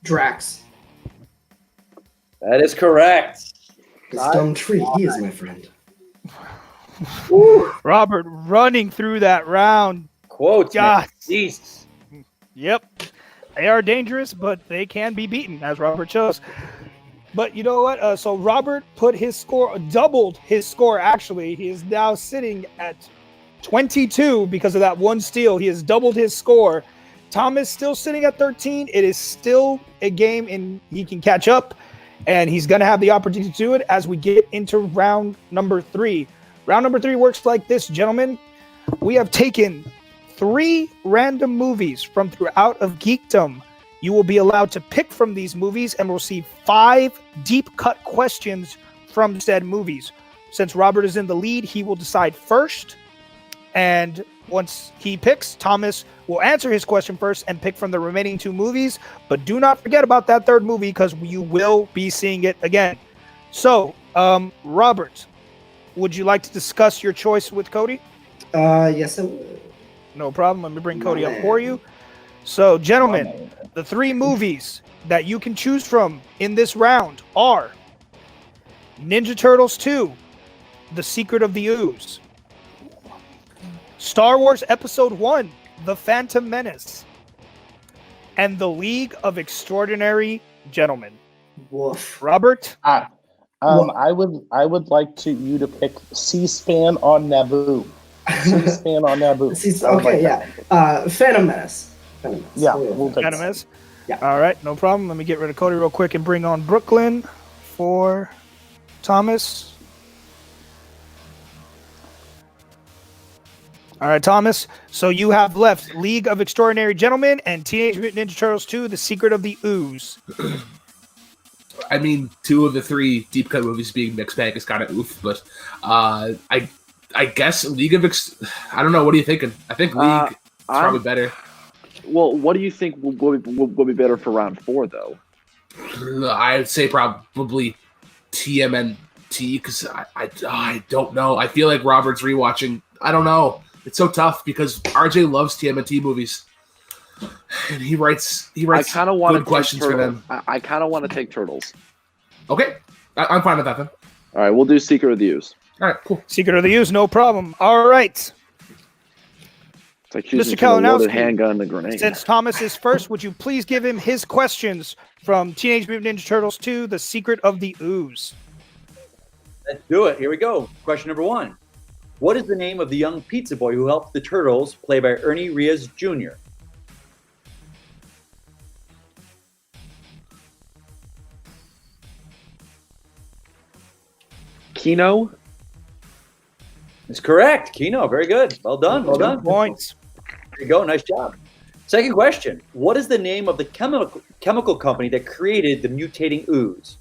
Drax. That is correct. This dumb tree, he is my friend. Robert running through that round. Quotes. God. Man. Jesus. Yep. They are dangerous, but they can be beaten, as Robert chose. But you know what? So Robert put his score, doubled his score, actually. He is now sitting at 22 because of that one steal. He has doubled his score. Thomas still sitting at 13. It is still a game, and he can catch up, and he's going to have the opportunity to do it as we get into round number 3. Round number 3 works like this, gentlemen. We have taken 3 random movies from throughout of Geekdom. You will be allowed to pick from these movies and receive 5 deep cut questions from said movies. Since Robert is in the lead, he will decide first. And once he picks, Thomas will answer his question first and pick from the remaining 2 movies. But do not forget about that 3rd movie because you will be seeing it again. So, Robert, would you like to discuss your choice with Cody? Yes, I would. No problem. Let me bring Cody up for you. So, gentlemen, the 3 movies that you can choose from in this round are Ninja Turtles 2, The Secret of the Ooze, Star Wars Episode 1, The Phantom Menace, and The League of Extraordinary Gentlemen. Woof. Robert? I would like you to pick C-SPAN on Naboo. C-SPAN on Naboo. Okay, yeah. Phantom Menace. Phantom Menace. Yeah, we'll take Phantom Menace? Yeah. All right, no problem. Let me get rid of Cody real quick and bring on Brooklyn for Thomas. All right, Thomas. So you have left League of Extraordinary Gentlemen and Teenage Mutant Ninja Turtles 2, The Secret of the Ooze. I mean, 2 of the 3 deep cut movies being mixed bag is kind of oof, but I guess League of I don't know. What are you thinking? I think League is probably better. Well, what do you think will be better for round 4, though? I'd say probably TMNT because I don't know. I feel like Robert's rewatching. I don't know. It's so tough because RJ loves TMNT movies, and he writes I kind of want good questions for them. I kind of want to take Turtles. Okay, I'm fine with that then. All right, we'll do Secret of the Ooze. All right, cool. Secret of the Use, no problem. All right. It's like choosing Mr. between a loaded Kalinowski, handgun and a grenade. Since Thomas is first, would you please give him his questions from Teenage Mutant Ninja Turtles 2, The Secret of the Ooze? Let's do it. Here we go. Question number 1. What is the name of the young pizza boy who helped the Turtles, played by Ernie Reyes Jr.? Kino? That's correct. Kino, very good. Well done. Well done. Points. There you go. Nice job. Second question. What is the name of the chemical company that created the mutating ooze?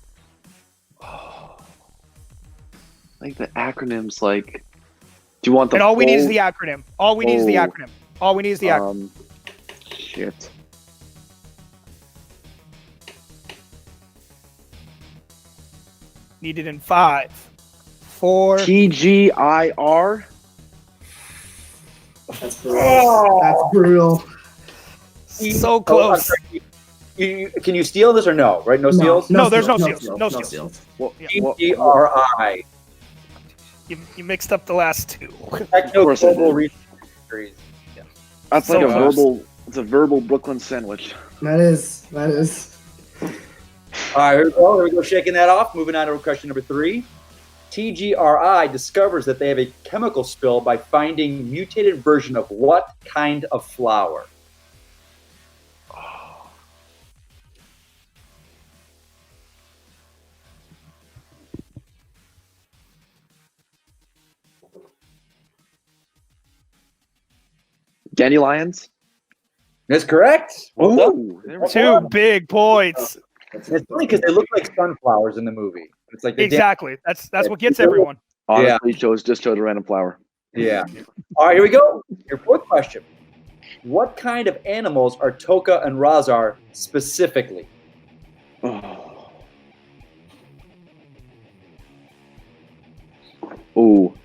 Like the acronyms, like. Do you want the And all we need is full- the acronym. All we need is the acronym. All we need is the acronym. Shit. Need it in 5, 4. TGIR? That's brutal. That's brutal. So close. Can you steal this or no? Right? No steals? No, there's no steals, steals. No steals. Well, TGRI. You mixed up the last two. Techno course I Global did. Research. That's So like a close. it's a verbal Brooklyn sandwich. That is. All right, here we go. Shaking that off. Moving on to question number 3. TGRI discovers that they have a chemical spill by finding mutated version of what kind of flour? Dandelions? That's correct. Well done. Ooh, there we go. 2 big points. It's funny because they look like sunflowers in the movie. It's like they Exactly. That's what gets everyone. Honestly, just chose a random flower. Yeah. All right, here we go. Your fourth question. What kind of animals are Toka and Razar specifically? Oh. Ooh.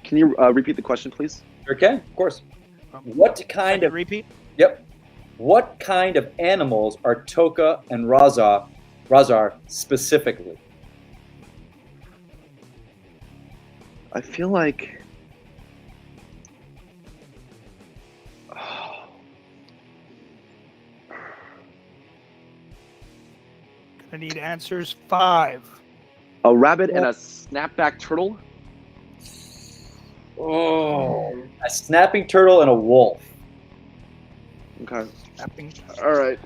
Can you repeat the question, please? Okay, of course. What kind Second of repeat? Yep. What kind of animals are Toka and Razar specifically? I feel like. I need answers. 5. A rabbit and a snapback turtle? Oh, a snapping turtle and a wolf. Okay. Snapping. All right.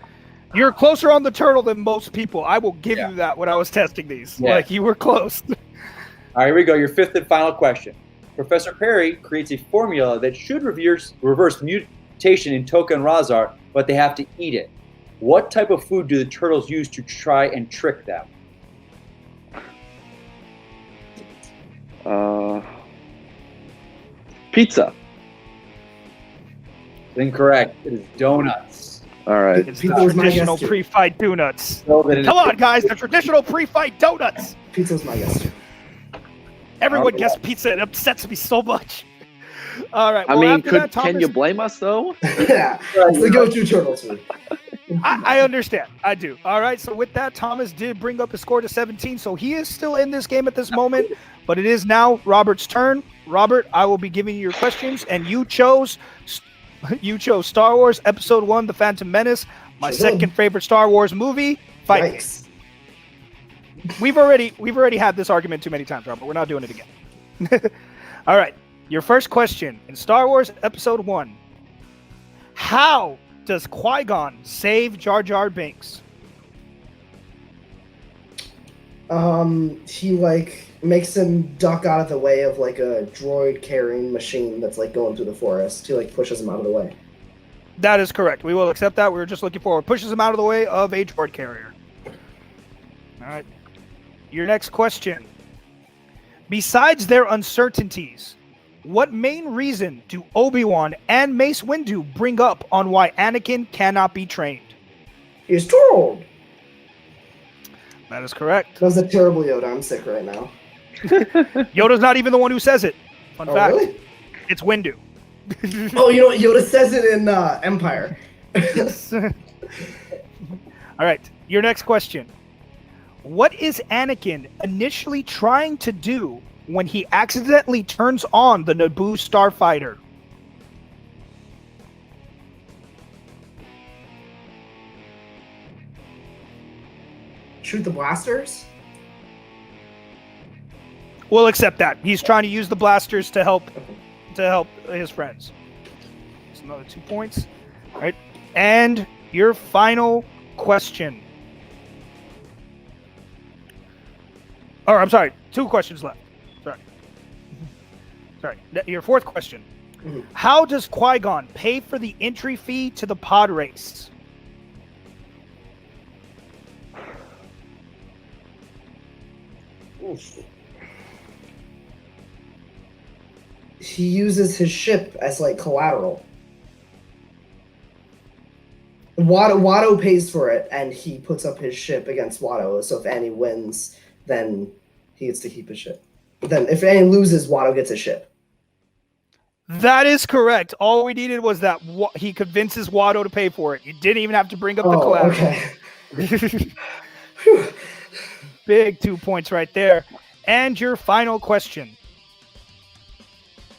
You're closer on the turtle than most people. I will give Yeah. you that when I was testing these. Yeah. Like, you were close. All right, here we go. Your fifth and final question. Professor Perry creates a formula that should reverse mutation in Toka and Razar, but they have to eat it. What type of food do the turtles use to try and trick them? Pizza. Incorrect. It is donuts. All right. It's Pizza the was my traditional guess, too. pre-fight donuts. So that it is- Come on, guys. The traditional pre-fight donuts. Pizza's my guess too. Everyone Oh, gets pizza. It upsets me so much. All right. I Well, mean, after that, can Thomas, you blame us though? Yeah, it's the go-to turtles food. I understand. I do. All right. So with that, Thomas did bring up his score to 17. So he is still in this game at this moment, but it is now Robert's turn. Robert, I will be giving you your questions, and you chose Star Wars Episode 1, The Phantom Menace, my Sure did. second favorite Star Wars movie. Fight. Yikes. We've already had this argument too many times, Robert. We're not doing it again. All right. Your first question in Star Wars Episode 1. How does Qui-Gon save Jar Jar Binks? He makes him duck out of the way of like a droid carrying machine that's like going through the forest. He like pushes him out of the way. That is correct. We will accept that. We were just looking forward. Pushes him out of the way of a droid carrier. All right. Your next question. Besides their uncertainties, what main reason do Obi-Wan and Mace Windu bring up on why Anakin cannot be trained? He's too old. That is correct. That was a terrible Yoda. I'm sick right now. Yoda's not even the one who says it. Fun Oh, fact. really? It's Windu. Oh, you know what? Yoda says it in Empire. All right, your next question. What is Anakin initially trying to do when he accidentally turns on the Naboo starfighter? Shoot the blasters? We'll accept that. He's trying to use the blasters to help his friends. That's another 2 points. All right. And your final question. Or I'm sorry, 2 questions left. Sorry. Your fourth question. Mhm. How does Qui-Gon pay for the entry fee to the pod race? Oof. He uses his ship as like collateral. Watto pays for it, and he puts up his ship against Watto. So if Annie wins, then he gets to keep his ship. But then if Annie loses, Watto gets his ship. That is correct. All we needed was that he convinces Watto to pay for it. You didn't even have to bring up the collateral. Okay. Big 2 points right there. And your final question.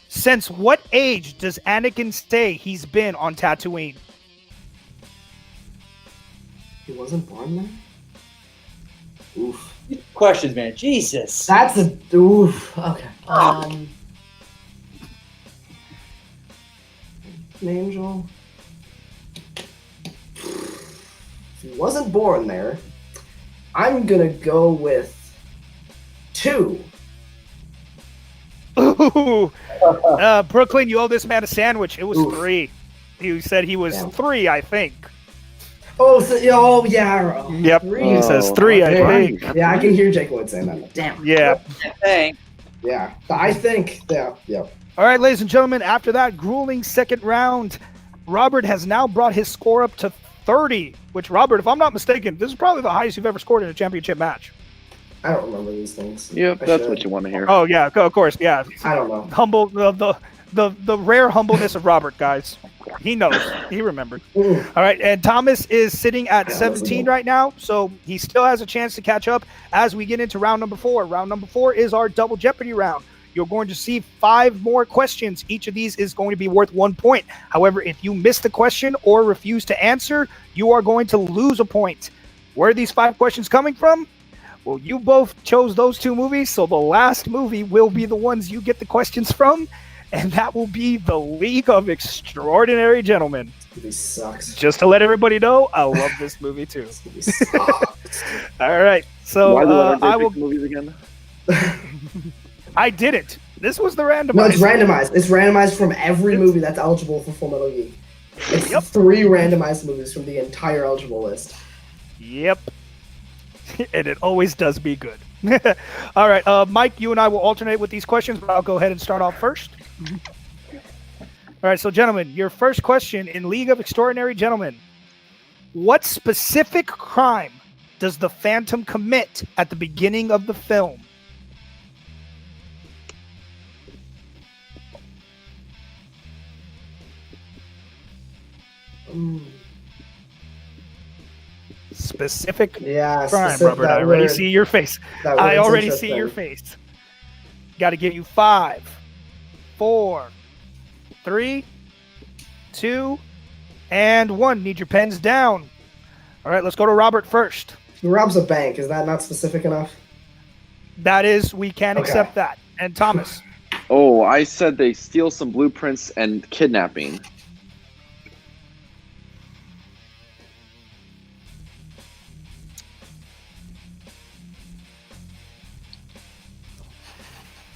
Since what age does Anakin say he's been on Tatooine? He wasn't born there? Oof. Questions, man. Jesus. That's a oof. Okay. An angel. If he wasn't born there, I'm gonna go with 2. Ooh. Brooklyn, you owe this man a sandwich. It was Oof. 3. He said he was Damn. 3, I think. Oh, so, yeah. Yep. 3. He says 3, I think. Yeah, I can hear Jake Wood saying that. Damn. Yeah. Thanks. Yeah. I think. Yeah. All right, ladies and gentlemen, after that grueling second round, Robert has now brought his score up to 30, which, Robert, if I'm not mistaken, this is probably the highest you've ever scored in a championship match. I don't remember these things. Yep, I that's should. what you want to hear. Oh, yeah, of course, yeah. I don't know. Humble, the rare humbleness of Robert, guys. He knows. He remembered. Mm. All right, and Thomas is sitting at Yeah, 17 right now, so he still has a chance to catch up as we get into round number 4. Round number 4 is our double Jeopardy round. You're going to see 5 more questions. Each of these is going to be worth 1 point. However, if you miss the question or refuse to answer, you are going to lose a point. Where are these 5 questions coming from? Well, you both chose those 2 movies, so the last movie will be the ones you get the questions from, and that will be The League of Extraordinary Gentlemen. This movie sucks. Just to let everybody know, I love this movie too. This movie sucks. All right, so Why the letter I pick will. movies again? I didn't. This was the randomizer. No, it's randomized. It's randomized from every movie that's eligible for Full Metal Geek. It's Yep. 3 randomized movies from the entire eligible list. Yep. And it always does be good. All right, Mike, you and I will alternate with these questions, but I'll go ahead and start off first. All right, so gentlemen, your first question in League of Extraordinary Gentlemen. What specific crime does the Phantom commit at the beginning of the film? Specific Yeah, crime, specific- Robert. that I already word- see your face. that I word's already see your interesting. face. Got to give you 5, 4, 3, 2, and 1. Need your pens down. All right, let's go to Robert first. He robs a bank. Is that not specific enough? That is, we can Okay. accept that. And Thomas. Oh, I said they steal some blueprints and kidnapping.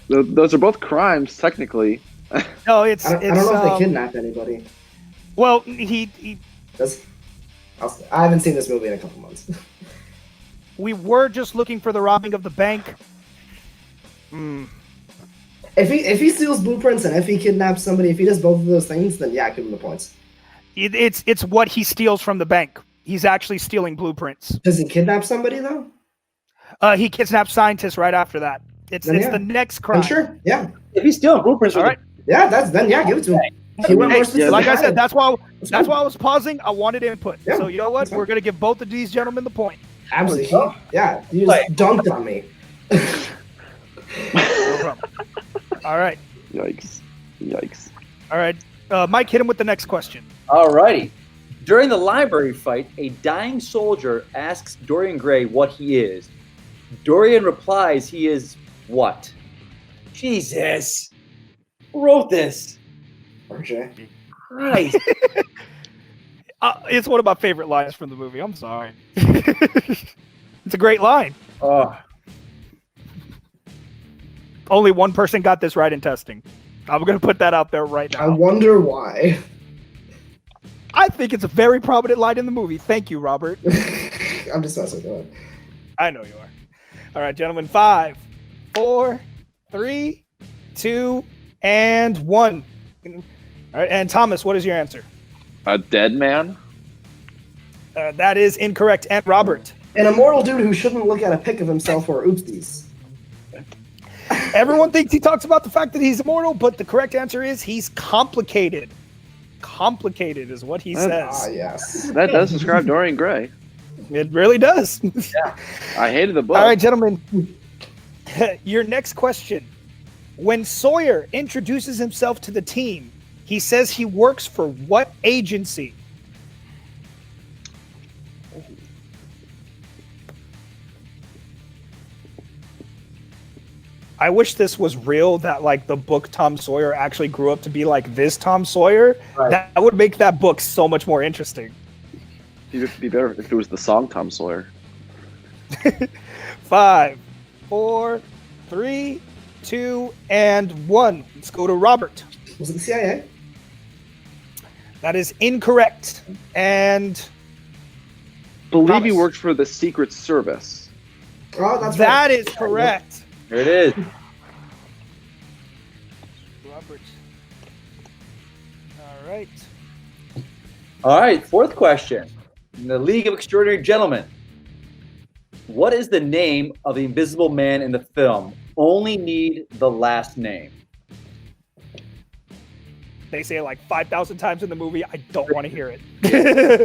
Those are both crimes, technically. No, it's I don't know if they um, kidnap anybody. well, he I haven't seen this movie in a couple months. we were just looking for the robbing of the bank. If he steals blueprints and if he kidnaps somebody, if he does both of those things, then yeah, I give him the points. It's what he steals from the bank. He's actually stealing blueprints. Does he kidnap somebody though? He kidnaps scientists right after that. It's Then, it's yeah. the next crime. I'm sure. Yeah. If he's stealing blueprints, All right. Yeah, give it to him. He went more Hey, specific. like I said, that's why That's I was pausing. I wanted input. Yeah, So you know what? that's fine. We're gonna give both of these gentlemen the point. Absolutely. You just dunked on me. No problem. All right. Yikes. All right. Mike, hit him with the next question. Alrighty. During the library fight, a dying soldier asks Dorian Gray what he is. Dorian replies he is what? Jesus. Who wrote this? RJ. Christ. It's one of my favorite lines from the movie. I'm sorry. It's a great line. Oh, Only one person got this right in testing. I'm going to put that out there right I now. wonder why. I think it's a very prominent line in the movie. Thank you, Robert. I'm just messing with it. I know you are. All right, gentlemen. 5, 4, 3, 2, and 1. All right, and Thomas, what is your answer? A dead man? That is incorrect. And Robert? An immortal dude who shouldn't look at a pic of himself or oopsies. Everyone thinks he talks about the fact that he's immortal, but the correct answer is he's complicated. Complicated is what he Ah, says. yes. That does describe Dorian Gray. It really does. I hated the book. All right, gentlemen. Your next question. When Sawyer introduces himself to the team, he says he works for what agency? I wish this was real, that like the book Tom Sawyer actually grew up to be like this Tom Sawyer. Right. That would make that book so much more interesting. It'd be better if it was the song Tom Sawyer. 5, 4, 3, 2, and 1. Let's go to Robert. Was it the CIA? That is incorrect. And Believe he Thomas. worked for the Secret Service. Oh, that's that right. is correct. There it is. Robert. All right. All right, fourth question. In the League of Extraordinary Gentlemen, what is the name of the Invisible Man in the film? Only need the last name. They say it like 5,000 times in the movie. I don't want to hear it.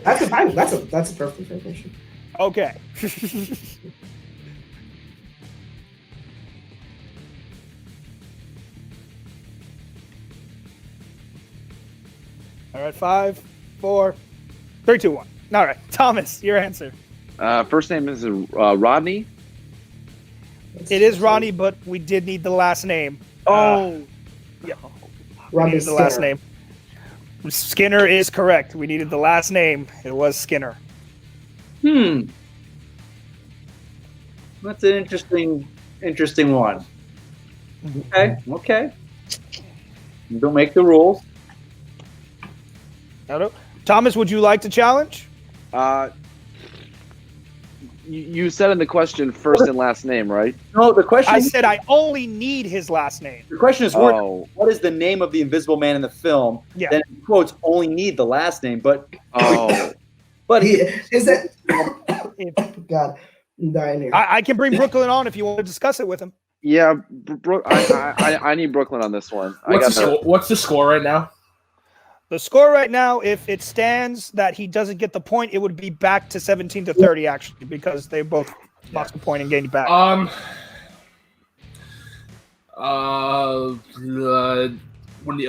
That's a perfect information. Okay. All right, 5, 4, 3, 2, 1. All right, Thomas, your answer. First name is Rodney. It is Ronnie, but we did need the last name. Oh. Yeah. Rodney We needed the last Skinner. name. Skinner is correct. We needed the last name. It was Skinner. That's an interesting one. Okay. Don't make the rules. Thomas, would you like to challenge? You said in the question first and last name, right? No, the question. I said I only need his last name. The question is, Oh. what is the name of the Invisible Man in the film? Yeah. Then in quotes only need the last name, but Oh. Is it? God, I'm dying here. I can bring Brooklyn on if you want to discuss it with him. Yeah, I need Brooklyn on this one. What's the score right now? The score right now, if it stands that he doesn't get the point, it would be back to 17-30 actually, because they both lost a point and gained it back. When they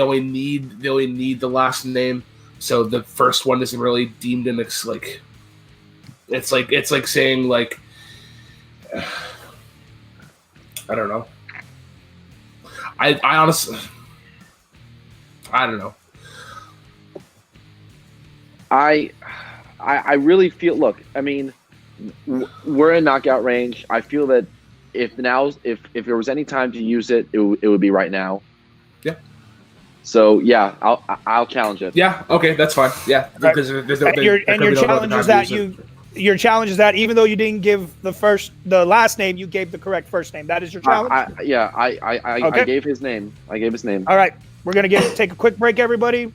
only need the last name, so the first one isn't really deemed in it's like saying like I don't know. I honestly I don't know. I really feel. Look, I mean, we're in knockout range. I feel that if there was any time to use it, it would be right now. Yeah. So yeah, I'll challenge it. Yeah. Okay, that's fine. Yeah. Because Your challenge is that your challenge is that even though you didn't give the last name, you gave the correct first name. That is your challenge. I gave his name. I gave his name. All right, we're gonna take a quick break, everybody.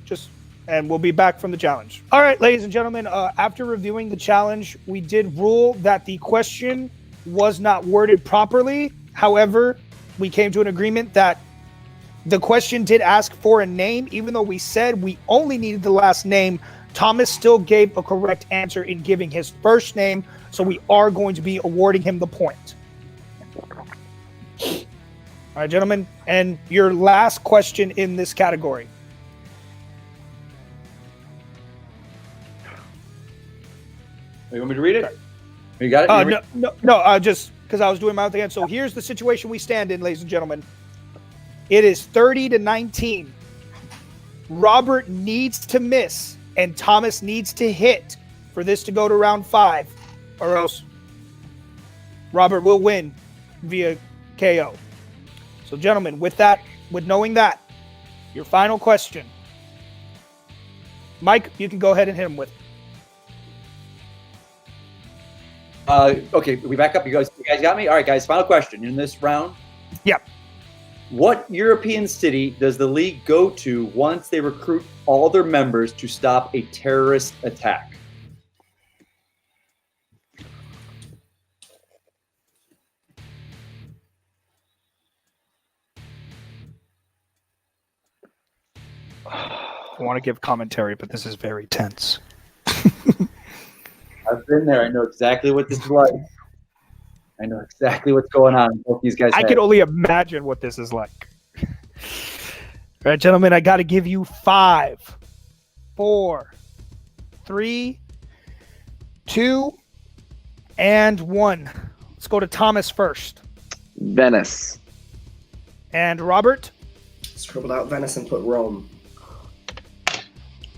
And we'll be back from the challenge. All right, ladies and gentlemen, after reviewing the challenge, we did rule that the question was not worded properly. However, we came to an agreement that The question did ask for a name, even though we said we only needed the last name. Thomas still gave a correct answer in giving his first name, so we are going to be awarding him the point. All right, gentlemen, and your last question in this category. You want me to read it? You got it? No, just because I was doing my other hand. So here's the situation we stand in, ladies and gentlemen. It is 30-19. Robert needs to miss, and Thomas needs to hit for this to go to round 5, or else Robert will win via KO. So, gentlemen, with knowing that, your final question. Mike, you can go ahead and hit him with. Okay, we back up. You guys got me? All right, guys, final question in this round. Yep. What European city does the league go to once they recruit all their members to stop a terrorist attack? I want to give commentary, but this is very tense. I've been there. I know exactly what this is like. I know exactly what's going on in both these guys' I heads. can only imagine what this is like. All right, gentlemen, I got to give you 5, 4, 3, 2, and 1. Let's go to Thomas first. Venice. And Robert? Scribbled out Venice and put Rome.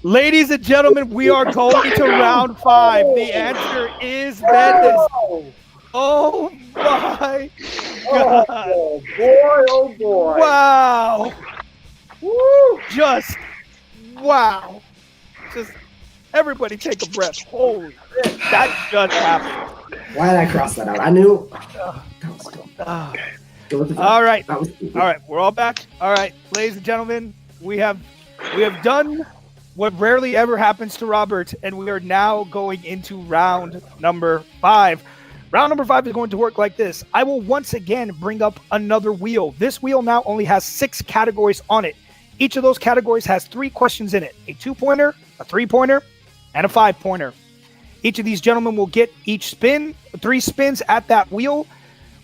Ladies and gentlemen, we are going to round 5. The answer is Venice. Oh my God. Oh boy, oh boy. Wow. Woo. Just wow. Just everybody take a breath. Holy shit. That just happened. Why did I cross that out? I knew. That was cool. Go with the All right. That was All right. We're all back. All right. Ladies and gentlemen, we have done what rarely ever happens to Robert, and we are now going into round number 5. Round number 5 is going to work like this. I will once again bring up another wheel. This wheel now only has 6 categories on it. Each of those categories has 3 questions in it. A 2-pointer, a 3-pointer, and a 5-pointer. Each of these gentlemen will get each spin, 3 spins at that wheel.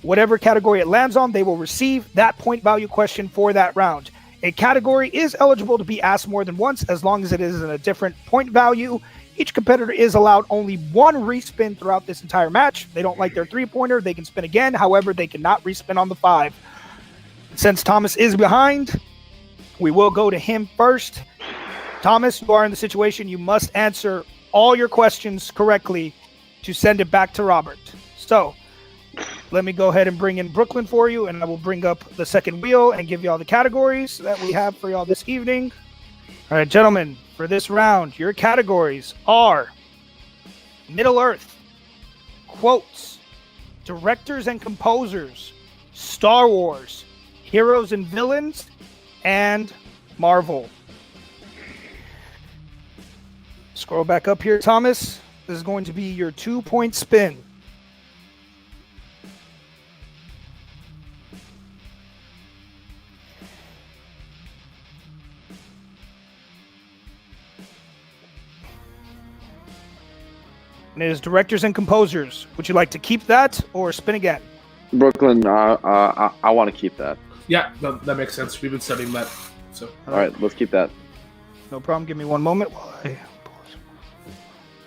Whatever category it lands on, they will receive that point value question for that round. A category is eligible to be asked more than once as long as it is in a different point value. Each competitor is allowed only 1 respin throughout this entire match. If they don't like their 3-pointer, they can spin again. However, they cannot respin on the 5. Since Thomas is behind, we will go to him first. Thomas, you are in the situation. You must answer all your questions correctly to send it back to Robert. So let me go ahead and bring in Brooklyn for you, and I will bring up the second wheel and give you all the categories that we have for y'all this evening. All right, gentlemen, for this round, your categories are Middle-earth, quotes, directors and composers, Star Wars, heroes and villains, and Marvel. Scroll back up here, Thomas. This is going to be your 2-point spin. And it is directors and composers. Would you like to keep that or spin again? Brooklyn, I want to keep that. Yeah, that makes sense. We've been studying that. So all right, let's keep that. No problem. Give me one moment while I pause.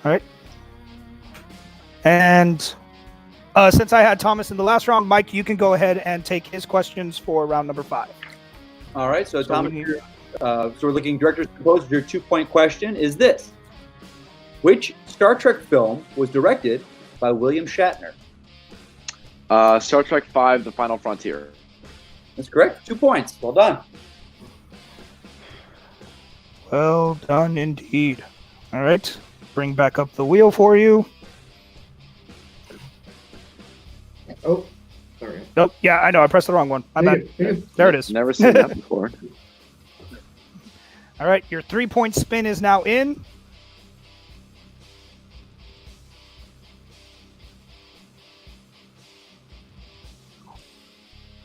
All right. And since I had Thomas in the last round, Mike, you can go ahead and take his questions for round number 5. All right, so Thomas, so we're looking directors and composers. Your 2-point question is this. Which Star Trek film was directed by William Shatner? Star Trek V, The Final Frontier. That's correct. 2 points. Well done. Well done indeed. All right. Bring back up the wheel for you. Oh, sorry. Nope. Yeah, I know. I pressed the wrong one. I'm bad. There it is. Never seen that before. All right. Your 3-point spin is now in.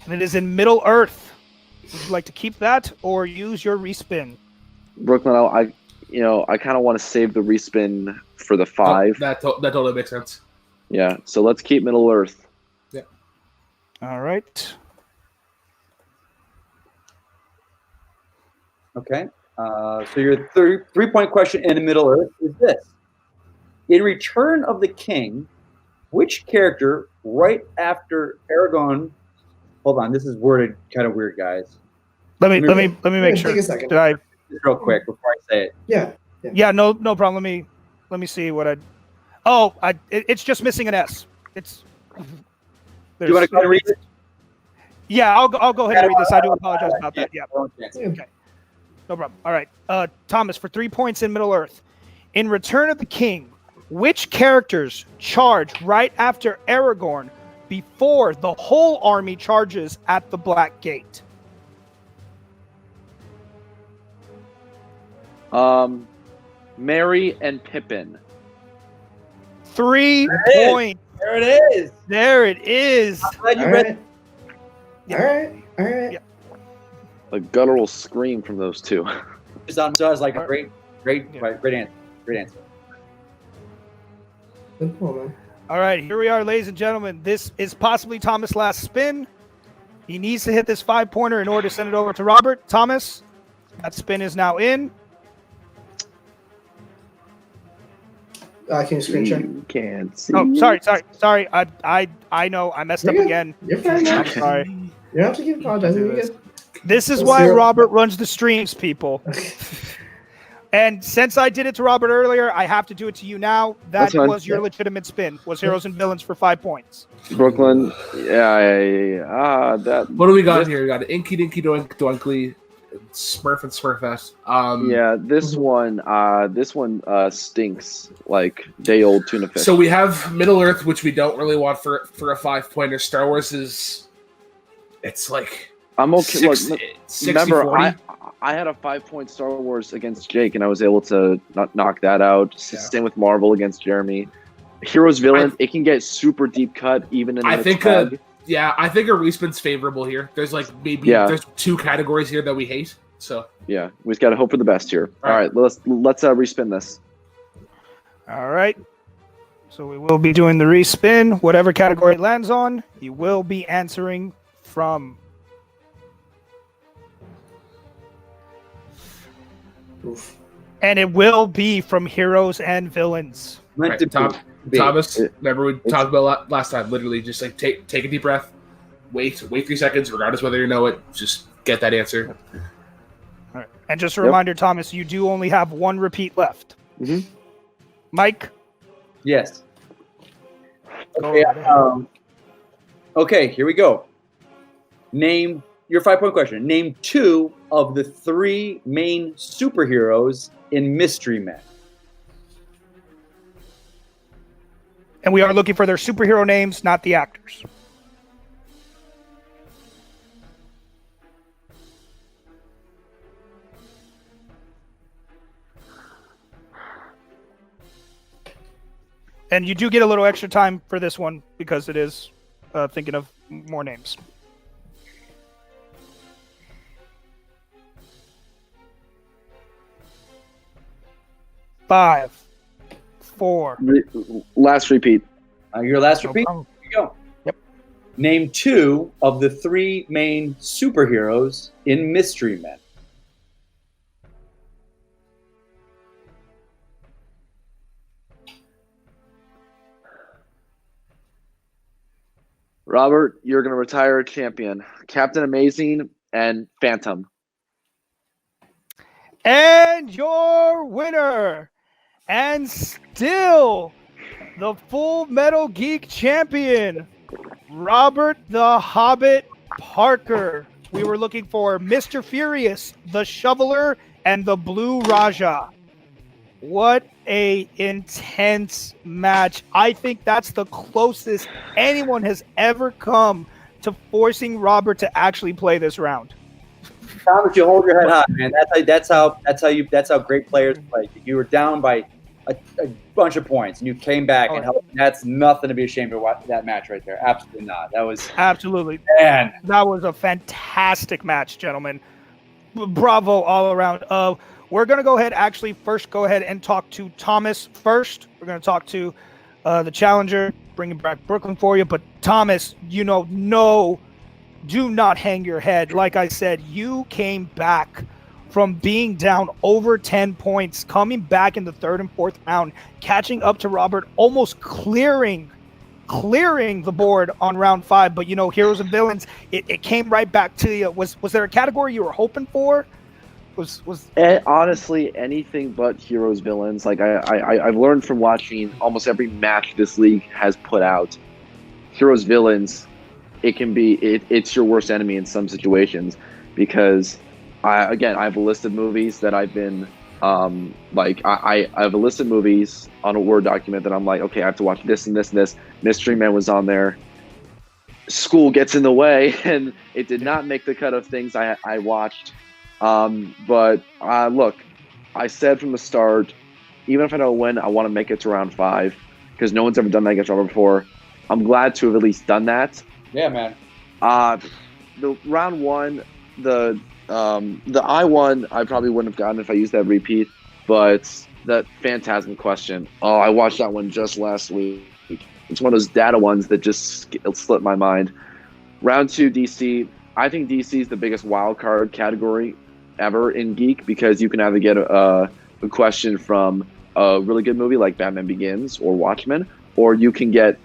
And it is in Middle Earth. Would you like to keep that or use your respin? Brooklyn, I kind of want to save the respin for the 5. That totally makes sense. Yeah, so let's keep Middle Earth. Yeah. All right. Okay. So your 3-point question in the Middle Earth is this. In Return of the King, which character right after Aragorn... Hold on, this is worded kind of weird, guys. Let me make sure. Take a second. Did I? Just real quick before I say it. Yeah, no problem. Let me see what I. Oh, it's just missing an S. It's. Do you want to go and read it? Yeah, I'll go ahead and read this. I do apologize about that. Yeah. Okay. No problem. All right. Thomas, for 3 points in Middle Earth. In Return of the King, which characters charge right after Aragorn before the whole army charges at the Black Gate? Merry and Pippin. 3 points. There it is. There it is. I'm glad you All read right. it. All right. Yeah. A guttural scream from those two. So I was like, great answer. Great answer. Good call, man. All right, here we are, ladies and gentlemen. This is possibly Thomas' last spin. He needs to hit this 5-pointer in order to send it over to Robert. Thomas, that spin is now in. Can you screen share? You can't see. Oh, sorry. I know I messed up You're good. again. You're fine, man. I'm sorry. You don't have to keep apologizing. You're good. This is Let's why do it. Robert runs the streams, people. And since I did it to Robert earlier, I have to do it to you now. That That's fine. was your legitimate spin. Was Heroes and Villains for 5 points. Brooklyn. Yeah. That. What do we got here? We got Inky Dinky Doink Doinkly, Smurf and Smurfette. Yeah, this one stinks like day old tuna fish. So we have Middle Earth, which we don't really want for a 5-pointer. Star Wars is, it's like I'm okay. Look, 60, remember, 40. I had a 5-point Star Wars against Jake, and I was able to knock that out. Same with Marvel against Jeremy. Heroes Villain, it can get super deep cut even in. I think a respin's favorable here. There's there's 2 categories here that we hate. So yeah, we've got to hope for the best here. All right, let's respin this. All right. So we will be doing the respin. Whatever category it lands on, he will be answering from. Oof. And it will be from Heroes and Villains. Right, Thomas, remember we talked about last time. Literally, just like take a deep breath, wait 3 seconds, regardless whether you know it. Just get that answer. All right. And just a reminder, Thomas, you do only have 1 repeat left. Mm-hmm. Mike. Yes. Okay. Okay. Here we go. Name your 5-point question. Name 2 of the 3 main superheroes in Mystery Men. And we are looking for their superhero names, not the actors. And you do get a little extra time for this one because it is thinking of more names. Five, 4. Last repeat. Your last repeat. Here you go. Yep. Name 2 of the 3 main superheroes in Mystery Men. Robert, you're going to retire a champion. Captain Amazing and Phantom. And your winner, and still the Full Metal Geek champion, Robert the Hobbit Parker. We were looking for Mr. Furious, the Shoveler, and the Blue Raja. What a intense match. I think that's the closest anyone has ever come to forcing Robert to actually play this round. Thomas, you hold your head high, man. That's how great players play. You were down by a bunch of points, and you came back and helped. That's nothing to be ashamed of. That match right there, absolutely not. That was absolutely, man. That was a fantastic match, gentlemen. Bravo all around. We're gonna go ahead. Actually, first go ahead and talk to Thomas first. We're gonna talk to the challenger, bringing back Brooklyn for you. But Thomas, do not hang your head. Like I said, you came back from being down over 10 points, coming back in the third and fourth round, catching up to Robert, almost clearing the board on round 5. But heroes and villains, it came right back to you. Was there a category you were hoping for? Honestly, anything but heroes, villains. Like I've learned from watching almost every match this league has put out. Heroes, villains, it's your worst enemy in some situations, because I have a list of movies that I've been I have a list of movies on a Word document that I'm like, okay, I have to watch this and this and this. Mystery Man was on there. School gets in the way, and it did not make the cut of things I watched. But look, I said from the start, even if I don't win, I want to make it to round 5, because no one's ever done that against Robert before. I'm glad to have at least done that. Yeah, man. The round 1, the I1, I probably wouldn't have gotten if I used that repeat, but that Phantasm question, I watched that one just last week. It's one of those data ones that just slipped my mind. Round 2, DC. I think DC is the biggest wild card category ever in Geek, because you can either get a question from a really good movie like Batman Begins or Watchmen, or you can get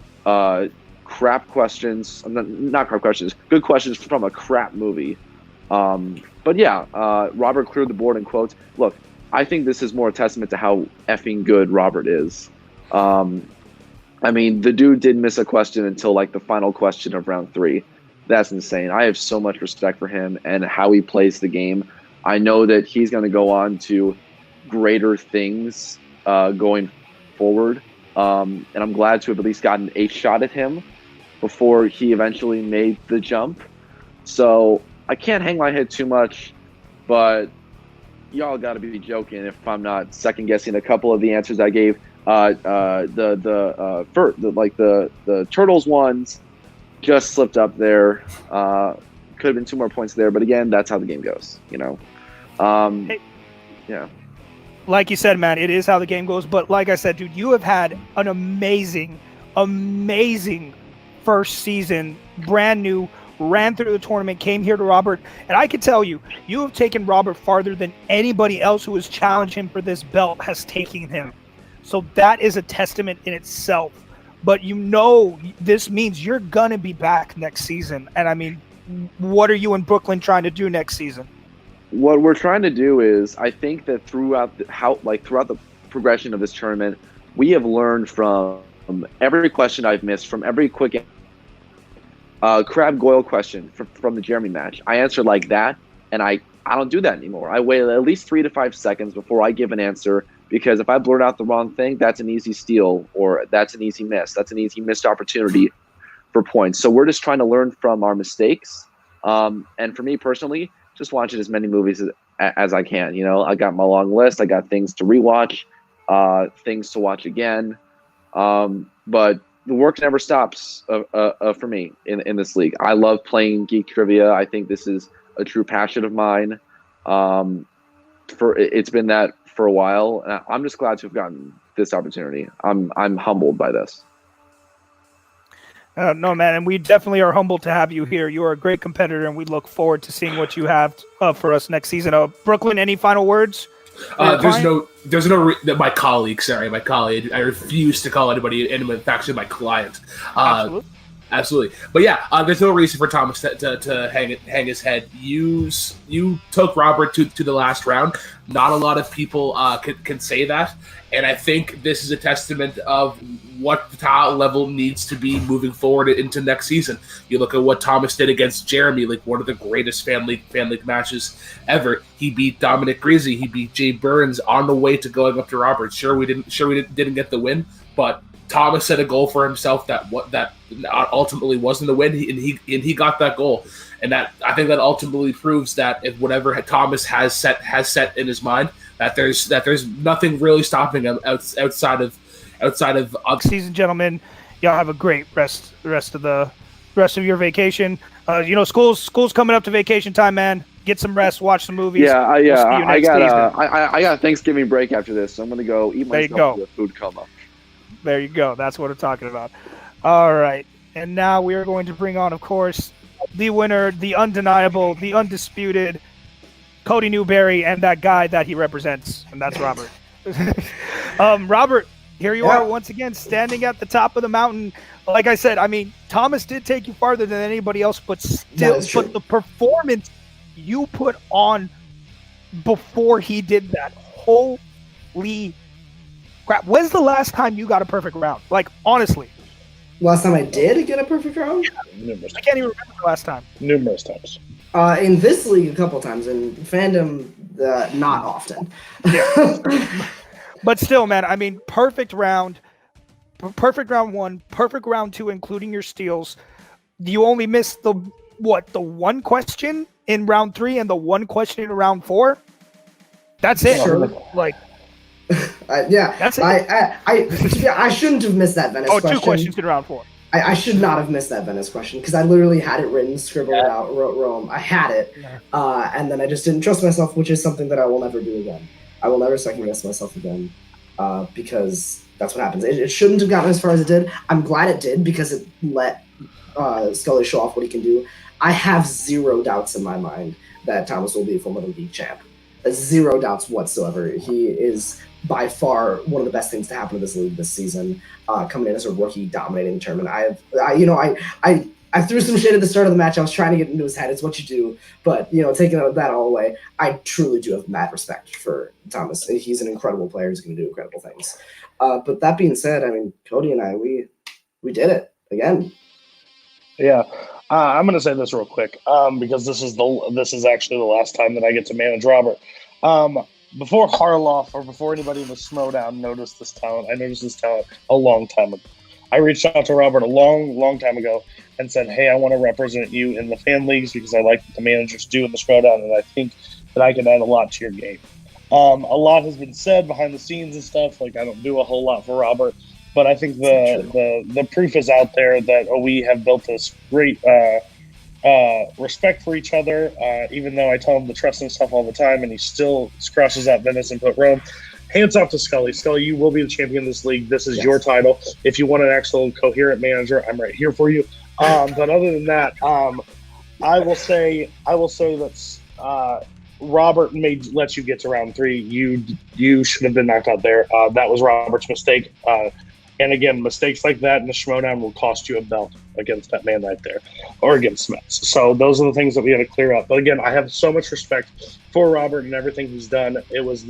crap questions, not crap questions, good questions from a crap movie. But yeah, Robert cleared the board in quotes. Look, I think this is more a testament to how effing good Robert is. I mean, the dude didn't miss a question until like the final question of round 3. That's insane. I have so much respect for him and how he plays the game. I know that he's going to go on to greater things going forward. And I'm glad to have at least gotten a shot at him before he eventually made the jump. So I can't hang my head too much, but y'all got to be joking if I'm not second guessing a couple of the answers I gave. The Turtles ones just slipped up there. Could have been 2 more points there, but again, that's how the game goes, Yeah. Like you said, man, it is how the game goes. But like I said, dude, you have had an amazing first season, brand new, ran through the tournament, came here to Robert, and I can tell you, you have taken Robert farther than anybody else who has challenged him for this belt has taken him. So that is a testament in itself. But this means you're going to be back next season. And I mean, what are you in Brooklyn trying to do next season? What we're trying to do is, I think that throughout the progression of this tournament, we have learned from every question I've missed, from every quick Crab Goyle question from the Jeremy match. I answered like that, and I don't do that anymore. I wait at least 3 to 5 seconds before I give an answer, because if I blurt out the wrong thing, that's an easy steal, or that's an easy miss. That's an easy missed opportunity for points. So we're just trying to learn from our mistakes. And for me personally, just watching as many movies as I can. I got my long list. I got things to rewatch, things to watch again. But the work never stops for me in this league. I love playing Geek Trivia. I think this is a true passion of mine. It's been that for a while. And I'm just glad to have gotten this opportunity. I'm humbled by this. No, man, and we definitely are humbled to have you here. You are a great competitor, and we look forward to seeing what you have for us next season. Brooklyn, any final words? There's no my colleague. I refuse to call anybody, and it's actually my client. Absolutely. But yeah, there's no reason for Thomas to hang his head. You took Robert to the last round. Not a lot of people can say that, and I think this is a testament of what the talent level needs to be moving forward into next season. You look at what Thomas did against Jeremy, like one of the greatest fan league matches ever. He beat Dominic Greasy. He beat Jay Burns on the way to going up to Robert. Sure, we didn't get the win, but Thomas set a goal for himself that ultimately wasn't a win, and he got that goal. And that, I think that ultimately proves that if whatever Thomas has set in his mind, that there's nothing really stopping him outside of season, gentlemen. Y'all have a great rest of your vacation. School's coming up to vacation time, man. Get some rest, watch some movies. Yeah, We'll see you I next got season. I got a Thanksgiving break after this, so I'm gonna go eat There you myself go. to a food coma. There you go. That's what I'm talking about. All right. And now we are going to bring on, of course, the winner, the undeniable, the undisputed Cody Newberry, and that guy that he represents, and that's Robert. Robert, here you are once again standing at the top of the mountain. Like I said, I mean, Thomas did take you farther than anybody else, but still, but the performance you put on before he did that, holy crap. When's the last time you got a perfect round? Like, honestly. Last time I did get a perfect round? I can't even remember the last time. Numerous times. In this league, a couple times. In fandom, not often. Yeah. But still, man, I mean, perfect round 1, perfect round 2, including your steals. You only missed the one question in round 3 and the one question in round 4? That's it. Sure. Like, that's it. I shouldn't have missed that Venice question. 2 questions in round 4. I should not have missed that Venice question because I literally had it written, scribbled it out, wrote Rome. I had it, and then I just didn't trust myself, which is something that I will never do again. I will never second guess myself again because that's what happens. It shouldn't have gotten as far as it did. I'm glad it did because it let Scully show off what he can do. I have zero doubts in my mind that Thomas will be a Full Metal Geek champ. Zero doubts whatsoever. He is by far one of the best things to happen to this league this season. Coming in as a rookie, dominating the tournament. I threw some shade at the start of the match. I was trying to get into his head. It's what you do. But, taking that all away, I truly do have mad respect for Thomas. He's an incredible player. He's going to do incredible things. But that being said, I mean, Cody and I, we did it again. Yeah. I'm going to say this real quick because this is actually the last time that I get to manage Robert. Before Harloff or before anybody in the Schmodown noticed this talent, I noticed this talent a long time ago. I reached out to Robert a long time ago and said, hey, I want to represent you in the fan leagues because I like what the managers do in the Schmodown, and I think that I can add a lot to your game. A lot has been said behind the scenes and stuff. Like, I don't do a whole lot for Robert, but I think the proof is out there that we have built this great respect for each other, even though I tell him to trust himself all the time, and he still crosses out Venice and put Rome. Hands off to Scully. Scully, you will be the champion of this league. This is your title. If you want an actual coherent manager, I'm right here for you. But other than that, I will say that Robert may let you get to round 3. You should have been knocked out there. That was Robert's mistake. And again, mistakes like that in the Schmodown will cost you a belt against that man right there, or against Smets. So those are the things that we had to clear up. But again, I have so much respect for Robert and everything he's done. It was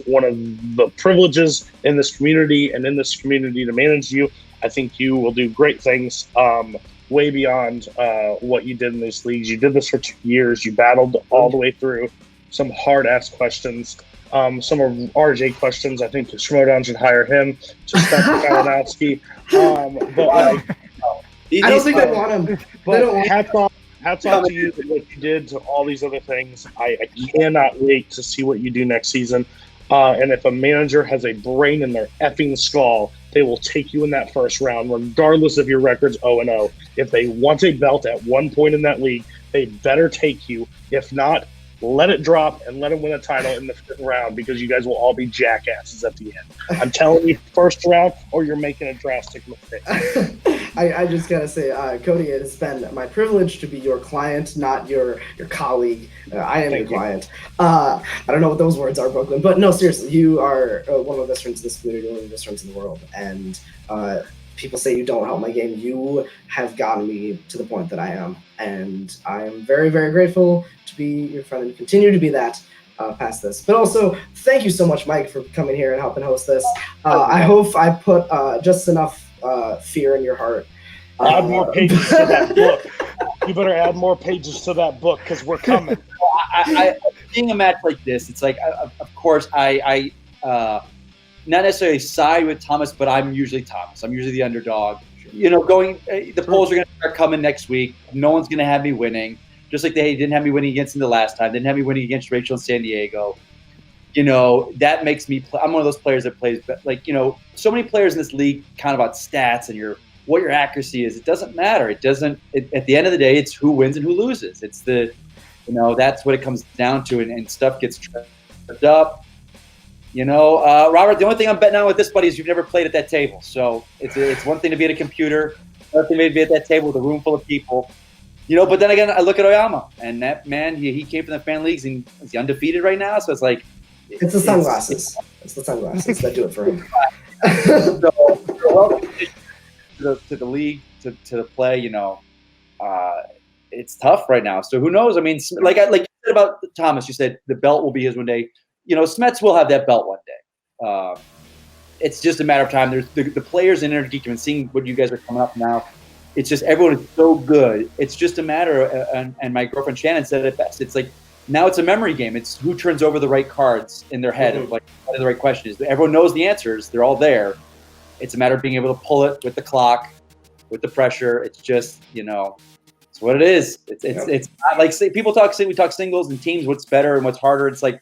one of the privileges in this community and in this community to manage you. I think you will do great things, way beyond what you did in these leagues. You did this for 2 years. You battled all the way through some hard-ass questions. Some of RJ questions, I think the Schmodown should hire him to start Kalinowski. I don't think they want him. But hats off to you for what you did to all these other things. I cannot wait to see what you do next season. And if a manager has a brain in their effing skull, they will take you in that first round, regardless of your record's 0-0. If they want a belt at one point in that league, they better take you. If not, let it drop and let him win a title in the 5th round, because you guys will all be jackasses at the end. I'm telling you, first round, or you're making a drastic mistake. I just gotta say, Cody, it has been my privilege to be your client, not your colleague. I am your client. I don't know what those words are, Brooklyn, but no, seriously, you are one of the best friends of this community, one of the best friends in the world, and people say you don't help my game. You have gotten me to the point that I am, and I am very, very grateful to be your friend and continue to be that past this. But also, thank you so much, Mike, for coming here and helping host this. I hope I put just enough fear in your heart. Add more pages to that book. You better add more pages to that book, because we're coming. Seeing a match like this, it's like, of course, I not necessarily side with Thomas, but I'm usually Thomas. I'm usually the underdog. The polls are going to start coming next week. No one's going to have me winning. Just like they didn't have me winning against him the last time. Didn't have me winning against Rachel in San Diego. that makes me play. I'm one of those players that plays, like, so many players in this league kind of about stats and what your accuracy is. It doesn't matter. At the end of the day, it's who wins and who loses. It's that's what it comes down to, and stuff gets tripped up. Robert, the only thing I'm betting on with this, buddy, is you've never played at that table. So it's one thing to be at a computer, another thing to be at that table with a room full of people. But then again, I look at Oyama, and that man, he came from the fan leagues, and he's undefeated right now. So it's like, it's the sunglasses. It's the sunglasses that do it for him. To the league, to the play, it's tough right now. So who knows? I mean, like you said about Thomas, you said the belt will be his one day. Smets will have that belt one day. It's just a matter of time. There's the players in Geek and seeing what you guys are coming up now. It's just everyone is so good. It's just a matter of, and my girlfriend Shannon said it best. It's like now it's a memory game. It's who turns over the right cards in their head, of like what the right question is. Everyone knows the answers. They're all there. It's a matter of being able to pull it with the clock, with the pressure. It's just it's what it is. It's not like we talk singles and teams. What's better and what's harder? It's like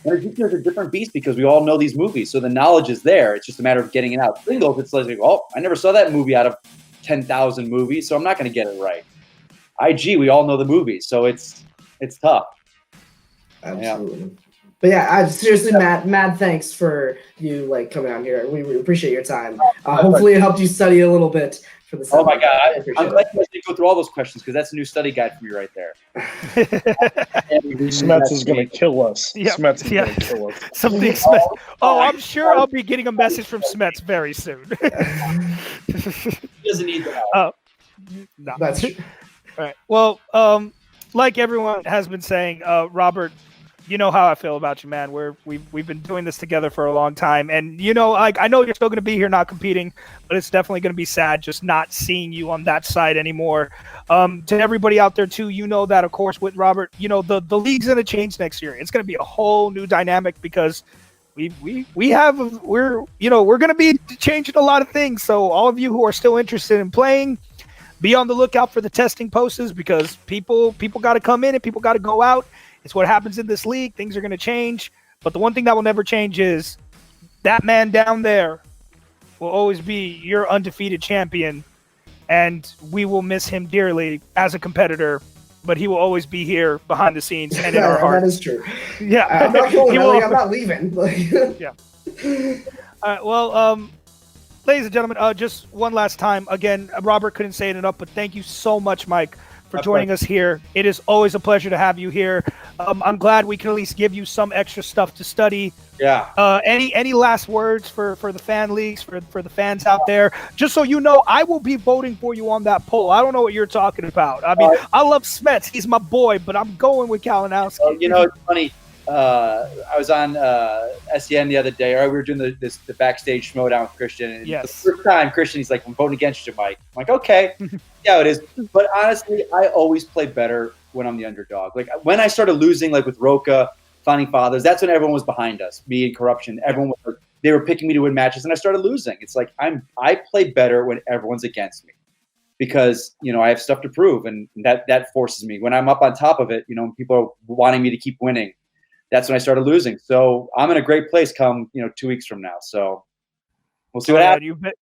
Geek is a different beast because we all know these movies, so the knowledge is there. It's just a matter of getting it out. Singles, it's like, I never saw that movie out of 10,000 movies, so I'm not going to get it right. IG, we all know the movies, so it's tough. Absolutely. Yeah. But yeah, seriously, mad thanks for you coming out here. We appreciate your time. Hopefully, it helped you study a little bit for the. Oh my God, I'm glad you guys go through all those questions because that's a new study guide for me right there. Smets is going to kill us. Yeah. Smets is going to kill us. Something Smets. Oh, I'm sure I'll be getting a message from Smets very soon. He doesn't need the help. Oh, no. That's true. All right. Well, like everyone has been saying, Robert, you know how I feel about you, man. We've been doing this together for a long time, and I know you're still going to be here, not competing, but it's definitely going to be sad just not seeing you on that side anymore. To everybody out there too, that of course with Robert, the league's going to change next year. It's going to be a whole new dynamic because we're going to be changing a lot of things. So all of you who are still interested in playing, be on the lookout for the testing posters because people got to come in and people got to go out. It's what happens in this league. Things are going to change. But the one thing that will never change is that man down there will always be your undefeated champion. And we will miss him dearly as a competitor. But he will always be here behind the scenes and in our hearts. That is true. Yeah. I'm not going. I'm not leaving. Yeah. All right. Well, ladies and gentlemen, just one last time. Again, Robert couldn't say it enough, but thank you so much, Mike, for joining us here. It is always a pleasure to have you here. I'm glad we can at least give you some extra stuff to study. Yeah. Any last words for the fan leagues, for the fans out there? Just so you know, I will be voting for you on that poll. I don't know what you're talking about. I mean, I love Smets. He's my boy, but I'm going with Kalinowski. It's funny. I was on SEN the other day. We were doing the backstage schmodown with Christian. And yes. The first time, Christian, he's like, I'm voting against you, Mike. I'm like, okay. Yeah, it is. But honestly, I always play better when I'm the underdog. Like when I started losing, like with Roca, Founding Fathers, that's when everyone was behind us. Me and Corruption, everyone was, they were picking me to win matches, and I started losing. It's like I play better when everyone's against me because I have stuff to prove, and that forces me. When I'm up on top of it, people are wanting me to keep winning. That's when I started losing. So I'm in a great place come 2 weeks from now. So we'll see what happens.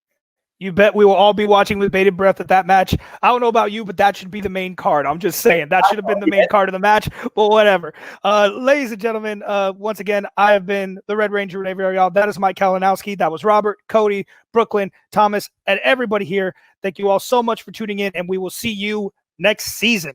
You bet we will all be watching with bated breath at that match. I don't know about you, but that should be the main card. I'm just saying that should have been the main card of the match, but whatever. Ladies and gentlemen, once again, I have been the Red Ranger, Renee Villarreal. That is Mike Kalinowski. That was Robert, Cody, Brooklyn, Thomas, and everybody here. Thank you all so much for tuning in, and we will see you next season.